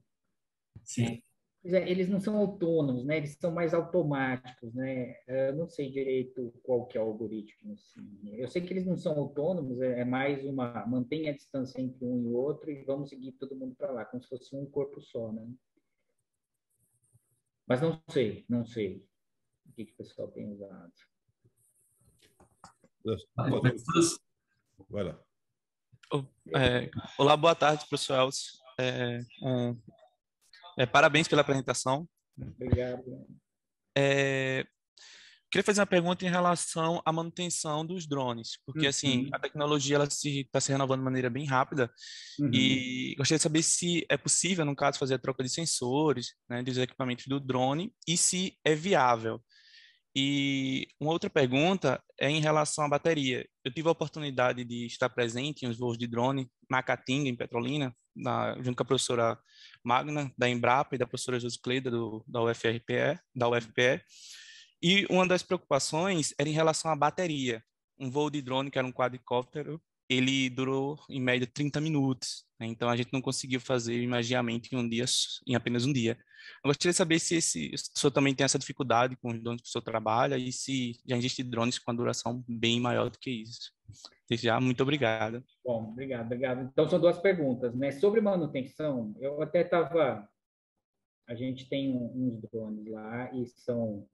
Sim. Eles não são autônomos, né? Eles são mais automáticos, né? Eu não sei direito qual que é o algoritmo. Assim. Eu sei que eles não são autônomos, é mais uma... Mantenha a distância entre um e o outro e vamos seguir todo mundo para lá, como se fosse um corpo só, né? Mas não sei o que o pessoal tem usado. Vai lá. Olá, boa tarde, professor Elcio. Parabéns pela apresentação. Obrigado. Queria fazer uma pergunta em relação à manutenção dos drones, porque assim a tecnologia ela está se renovando de maneira bem rápida e gostaria de saber se é possível, no caso, fazer a troca de sensores, né, dos equipamentos do drone e se é viável. E uma outra pergunta é em relação à bateria. Eu tive a oportunidade de estar presente em uns voos de drone na Caatinga, em Petrolina, junto com a professora Magna, da Embrapa, e da professora Josicleida, da UFPE. E uma das preocupações era em relação à bateria. Um voo de drone, que era um quadricóptero, ele durou, em média, 30 minutos. Né? Então, a gente não conseguiu fazer o imaginamento em apenas um dia. Eu gostaria de saber se o senhor também tem essa dificuldade com os drones que o senhor trabalha e se já existem drones com a duração bem maior do que isso. Desde já, muito obrigado. Bom, obrigado. Então, são duas perguntas, né? Sobre manutenção, eu até estava... A gente tem uns drones lá e são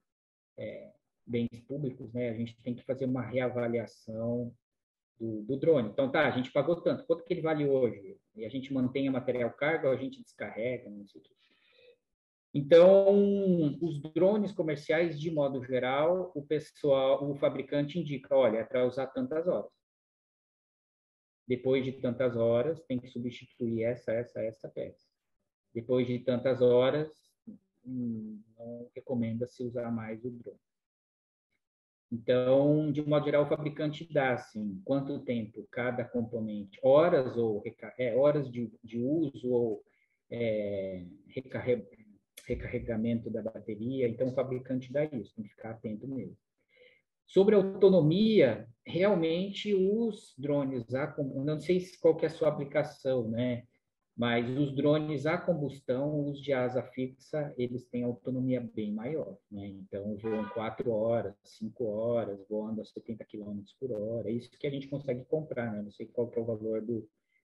bens públicos, né? A gente tem que fazer uma reavaliação do drone. Então, a gente pagou tanto, quanto que ele vale hoje? E a gente mantém a material carga ou a gente descarrega, não sei o que. Então, os drones comerciais, de modo geral, o fabricante indica, olha, é para usar tantas horas. Depois de tantas horas, tem que substituir essa peça. Depois de tantas horas, não recomenda-se usar mais o drone. Então, de modo geral, o fabricante dá, assim, quanto tempo cada componente, horas de uso ou recarregamento da bateria. Então, o fabricante dá isso, tem que ficar atento mesmo. Sobre a autonomia, realmente os drones, não sei qual que é a sua aplicação, né? Mas os drones a combustão, os de asa fixa, eles têm autonomia bem maior, né? Então, voam 4 horas, 5 horas, voando a 70 km por hora. É isso que a gente consegue comprar, né? Não sei qual que é o valor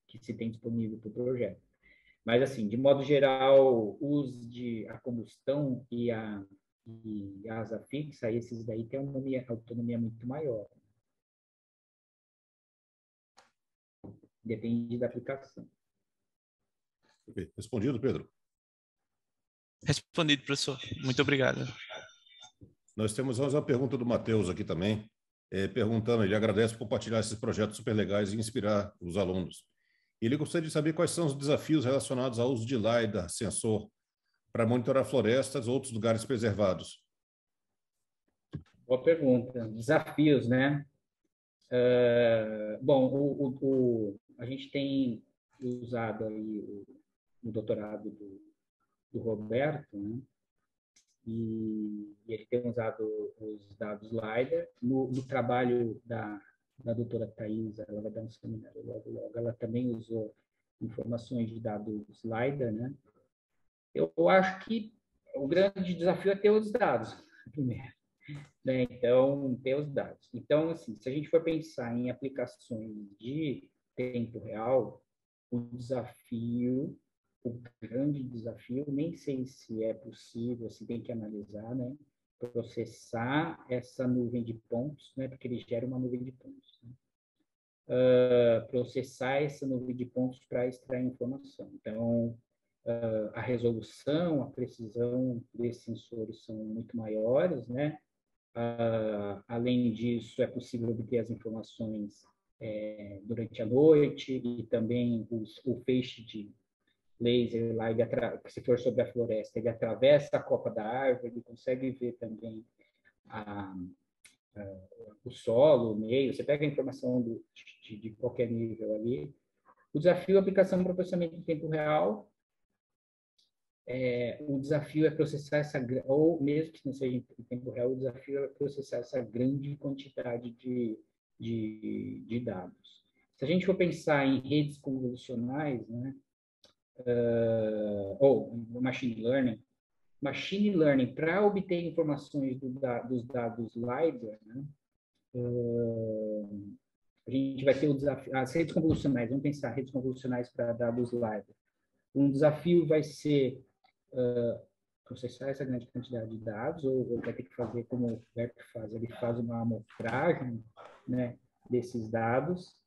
que se tem disponível para o projeto. Mas, assim, de modo geral, os de a combustão e a asa fixa, esses daí têm uma autonomia muito maior. Depende da aplicação. Respondido, Pedro? Respondido, professor. Muito obrigado. Nós temos uma pergunta do Matheus aqui também, perguntando, ele agradece por compartilhar esses projetos super legais e inspirar os alunos. Ele gostaria de saber quais são os desafios relacionados ao uso de LiDAR, sensor, para monitorar florestas ou outros lugares preservados. Boa pergunta. Desafios, né? Bom, a gente tem usado aí o doutorado do Roberto, né? E ele tem usado os dados LiDAR. No trabalho da doutora Thais, ela vai dar um seminário logo, ela também usou informações de dados LiDAR, né? Eu acho que o grande desafio é ter os dados, primeiro. Né? Então, ter os dados. Então, assim, se a gente for pensar em aplicações de tempo real, o grande desafio, nem sei se é possível, se tem que analisar, né? Processar essa nuvem de pontos, né? Porque ele gera uma nuvem de pontos. Né? Processar essa nuvem de pontos para extrair informação. Então, a resolução, a precisão desses sensores são muito maiores, né? Além disso, é possível obter as informações durante a noite e também o feixe de laser lá, se for sobre a floresta, ele atravessa a copa da árvore, ele consegue ver também o solo, o meio, você pega a informação de qualquer nível ali. O desafio é a aplicação para processamento em tempo real. O desafio é processar ou mesmo que não seja em tempo real, o desafio é processar essa grande quantidade de dados. Se a gente for pensar em redes convolucionais, né, ou machine learning para obter informações dos dados LiDAR, né, a gente vai ter o desafio, as redes convolucionais, vamos pensar redes convolucionais para dados LiDAR. Um desafio vai ser processar essa grande quantidade de dados, ou vai ter que fazer como o Beto faz, ele faz uma amostragem, né, desses dados,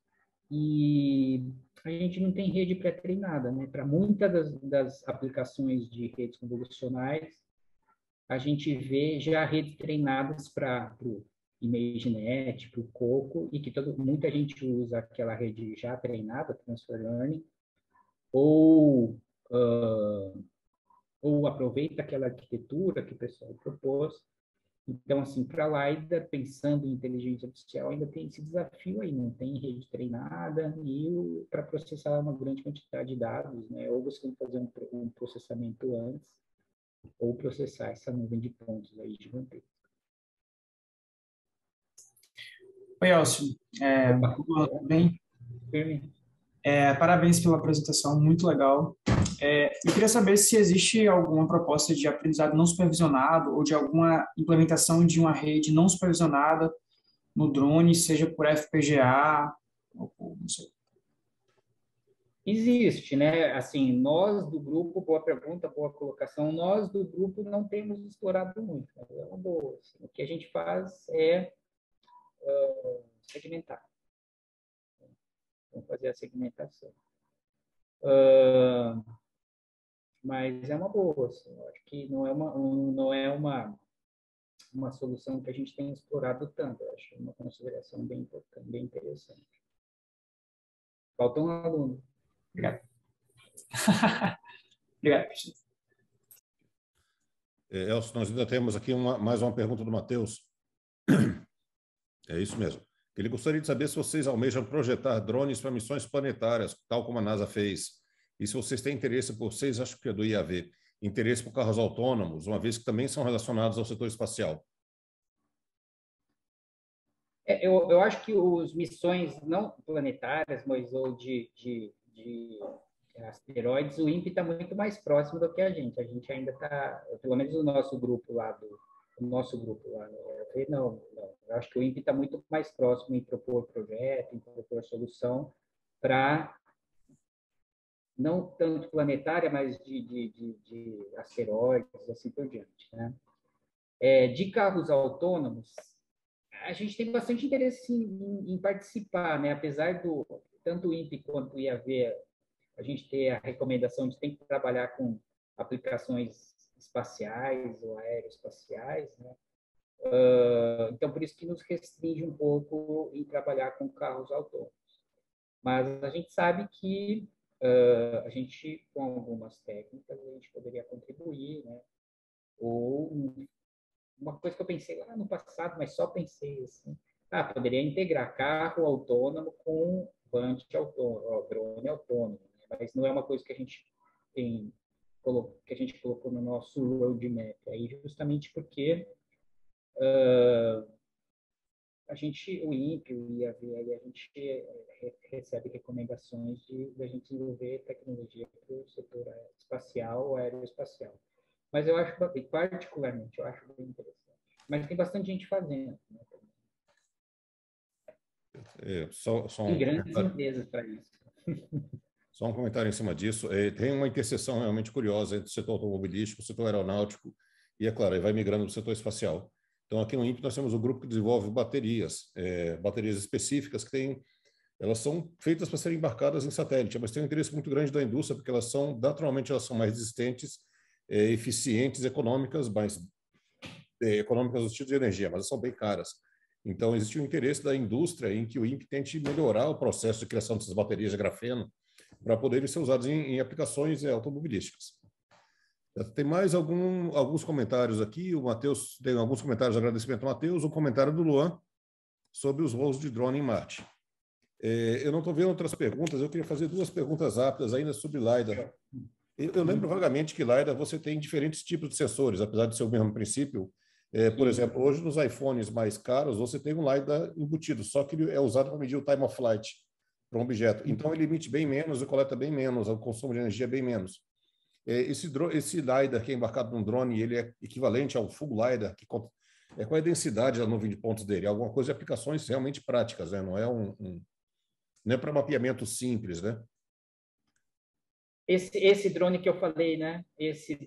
e a gente não tem rede pré-treinada, né? Para muitas das aplicações de redes convolucionais, a gente vê já redes treinadas para o ImageNet, para o Coco, e que muita gente usa aquela rede já treinada, Transfer Learning, ou aproveita aquela arquitetura que o pessoal propôs. Então, assim, para a LiDAR, pensando em inteligência artificial, ainda tem esse desafio aí, não tem rede treinada e para processar uma grande quantidade de dados, né? Ou você tem que fazer um processamento antes, ou processar essa nuvem de pontos aí gigantesca. Oi, Elcio. Tudo bem? Firme. Parabéns pela apresentação, muito legal. Eu queria saber se existe alguma proposta de aprendizado não supervisionado ou de alguma implementação de uma rede não supervisionada no drone, seja por FPGA, ou não sei. Existe, né? Assim, nós do grupo, boa pergunta, boa colocação, nós do grupo não temos explorado muito, mas é uma boa. Assim, o que a gente faz é segmentar. Vamos fazer a segmentação. Mas é uma boa, assim, eu acho que não é uma solução que a gente tem explorado tanto, eu acho uma consideração bem importante, bem interessante. Faltou um aluno. Obrigado. Obrigado, professor. Elcio, nós ainda temos aqui mais uma pergunta do Matheus. É isso mesmo. Ele gostaria de saber se vocês almejam projetar drones para missões planetárias, tal como a NASA fez. E se vocês têm interesse por, vocês acho que é do IAV, interesse por carros autônomos, uma vez que também são relacionados ao setor espacial. Eu acho que as missões não planetárias, mas ou de asteroides, o INPE está muito mais próximo do que a gente. A gente ainda está, pelo menos o nosso grupo lá não. Eu acho que o INPE está muito mais próximo em propor projeto, em propor solução para não tanto planetária, mas de asteroides, assim por diante, né? De carros autônomos, a gente tem bastante interesse em participar, né? Apesar do tanto o INPE quanto o IAV, a gente ter a recomendação de ter que trabalhar com aplicações espaciais ou aeroespaciais, né? Então, por isso que nos restringe um pouco em trabalhar com carros autônomos. Mas a gente sabe que a gente, com algumas técnicas, a gente poderia contribuir, né? Ou uma coisa que eu pensei lá no passado, mas só pensei assim, poderia integrar carro autônomo com Vant autônomo, drone autônomo, né? Mas não é uma coisa que a gente colocou no nosso roadmap aí, justamente porque o INPE, o IAV, a gente recebe recomendações de a gente desenvolver tecnologia para o setor espacial ou aeroespacial. Mas eu acho, particularmente, eu acho bem interessante. Mas tem bastante gente fazendo, né? Tem grandes empresas para isso. Só um comentário em cima disso. Tem uma interseção realmente curiosa entre o setor automobilístico, o setor aeronáutico e, é claro, vai migrando para o setor espacial. Então, aqui no INPE, nós temos um grupo que desenvolve baterias específicas elas são feitas para serem embarcadas em satélite, mas tem um interesse muito grande da indústria, porque naturalmente, elas são mais resistentes, eficientes, econômicas no sentido de energia, mas elas são bem caras. Então, existe um interesse da indústria em que o INPE tente melhorar o processo de criação dessas baterias de grafeno para poderem ser usadas em aplicações automobilísticas. Tem mais alguns comentários aqui. O Matheus tem alguns comentários de agradecimento ao Matheus, um comentário do Luan sobre os voos de drone em Marte. Eu não estou vendo outras perguntas, eu queria fazer 2 perguntas rápidas ainda sobre LiDAR. Eu lembro vagamente que LiDAR você tem diferentes tipos de sensores, apesar de ser o mesmo princípio. Por exemplo, hoje nos iPhones mais caros você tem um LiDAR embutido, só que ele é usado para medir o time of flight para um objeto. Então ele emite bem menos e coleta bem menos, o consumo de energia é bem menos. Esse LiDAR que é embarcado num drone, ele é equivalente ao full LiDAR, qual é a densidade da nuvem de pontos dele? Alguma coisa de aplicações realmente práticas, né? Não é não é para mapeamento simples, né? Esse drone que eu falei, né? Esse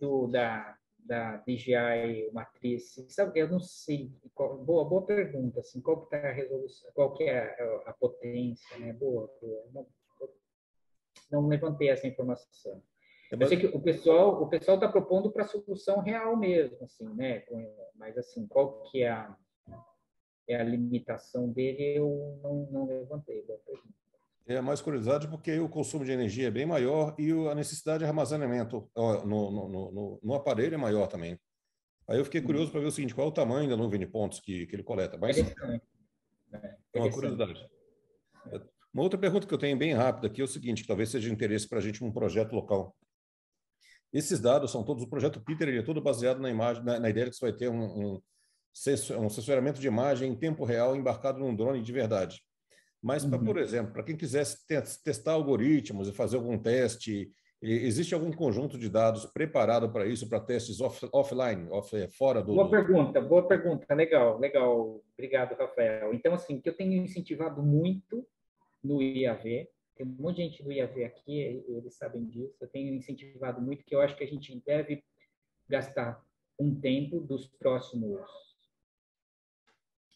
da DJI Matriz, sabe? Eu não sei. Boa pergunta, assim. Qual que é a resolução? Qual que é a potência, né? Boa. Não levantei essa informação. Eu sei que o pessoal está propondo para solução real mesmo, assim, né? Mas assim, qual que é a limitação dele? Eu não levantei. Boa pergunta. É mais curiosidade porque o consumo de energia é bem maior e a necessidade de armazenamento no aparelho é maior também. Aí eu fiquei curioso para ver o seguinte, qual é o tamanho da nuvem de pontos que ele coleta. Mas é uma curiosidade. Uma outra pergunta que eu tenho bem rápida aqui é o seguinte, que talvez seja de interesse para a gente num projeto local. Esses dados são todos, o projeto Peter, ele é todo baseado na imagem, na ideia de que você vai ter um sensoriamento de imagem em tempo real embarcado num drone de verdade. Mas, por exemplo, para quem quisesse testar algoritmos e fazer algum teste, existe algum conjunto de dados preparado para isso, para testes offline, fora do... Boa pergunta. Legal. Obrigado, Rafael. Então, assim, que eu tenho incentivado muito no IAV, tem um monte de gente do IAV aqui, eles sabem disso, eu tenho incentivado muito, que eu acho que a gente deve gastar um tempo dos próximos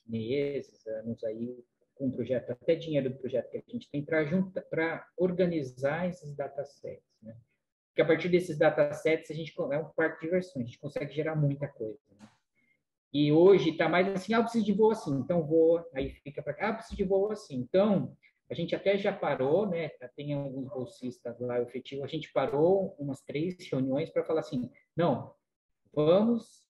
meses, anos aí, com um projeto, até dinheiro do projeto que a gente tem para organizar esses datasets, né? Porque a partir desses datasets, a gente é um parque de diversões, a gente consegue gerar muita coisa, né? E hoje está mais assim, eu preciso de voo assim, então voa, aí fica para cá, eu preciso de voo assim. Então, a gente até já parou, né? Tem alguns bolsistas lá, efetivo, a gente parou umas 3 reuniões para falar assim, não, vamos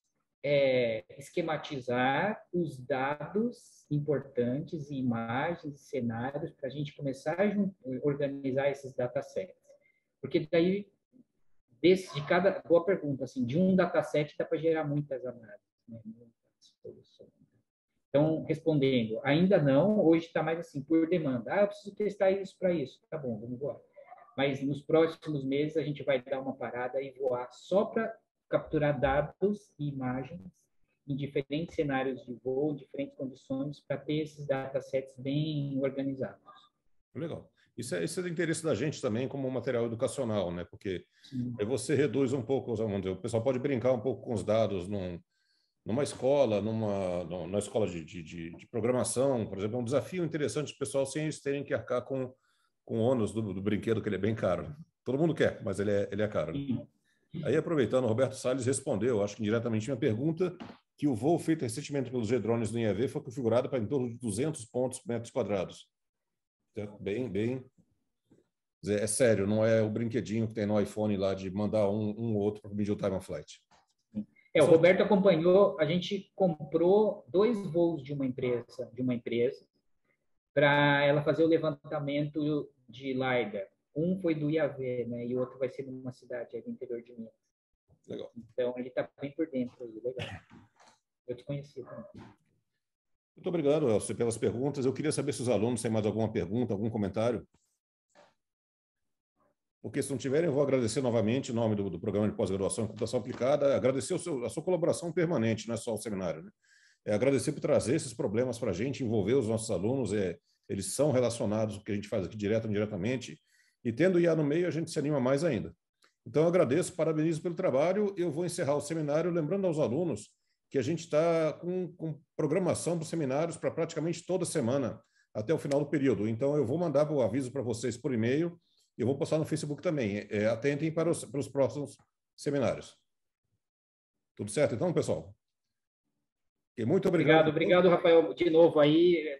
esquematizar os dados importantes, imagens, cenários, para a gente começar a organizar esses datasets. Porque daí, de cada, boa pergunta, assim, de um dataset dá para gerar muitas análises, né? Muitas soluções. Então, respondendo, ainda não, hoje está mais assim, por demanda. Eu preciso testar isso para isso. Tá bom, vamos voar. Mas nos próximos meses a gente vai dar uma parada e voar só para capturar dados e imagens em diferentes cenários de voo, diferentes condições, para ter esses datasets bem organizados. Legal. Isso é de interesse da gente também como um material educacional, né? Porque aí você reduz um pouco, vamos dizer, o pessoal pode brincar um pouco com os dados numa escola, numa escola de programação, por exemplo, é um desafio interessante o pessoal sem eles terem que arcar com o ônus do brinquedo, que ele é bem caro. Todo mundo quer, mas ele é caro. Né? Aí, aproveitando, o Roberto Salles respondeu, acho que indiretamente, minha pergunta, que o voo feito recentemente pelos G-Drones no IAV foi configurado para em torno de 200 pontos por metros quadrados. Bem... É sério, não é o brinquedinho que tem no iPhone lá de mandar um ou outro para medir o time of flight. O Roberto acompanhou, a gente comprou 2 voos de uma empresa para ela fazer o levantamento de LiDAR. Um foi do IAV, né, e o outro vai ser numa cidade aí do interior de Minas. Legal. Então, ele está bem por dentro aí, legal. Eu te conheci também. Muito obrigado, Elcio, pelas perguntas. Eu queria saber se os alunos têm mais alguma pergunta, algum comentário. Porque se não tiverem, eu vou agradecer novamente em nome do Programa de Pós-Graduação em Computação Aplicada, agradecer a sua colaboração permanente, não é só o seminário, né? Agradecer por trazer esses problemas para a gente, envolver os nossos alunos, eles são relacionados com o que a gente faz aqui direto ou indiretamente, e tendo IA no meio, a gente se anima mais ainda. Então, eu agradeço, parabenizo pelo trabalho, eu vou encerrar o seminário lembrando aos alunos que a gente está com programação dos seminários para praticamente toda semana, até o final do período. Então, eu vou mandar o aviso para vocês por e-mail, eu vou postar no Facebook também. Atentem para os próximos seminários. Tudo certo, então, pessoal? E muito obrigado. Obrigado, Rafael, de novo aí,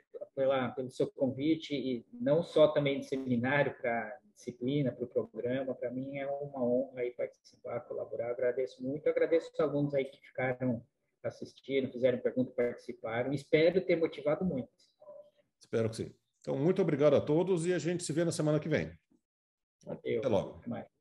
pelo seu convite, e não só também de seminário, para disciplina, para o programa. Para mim é uma honra aí participar, colaborar. Agradeço muito. Agradeço os alunos aí que ficaram assistindo, fizeram perguntas, participaram. Espero ter motivado muito. Espero que sim. Então, muito obrigado a todos e a gente se vê na semana que vem. Valeu. Até logo. Até mais.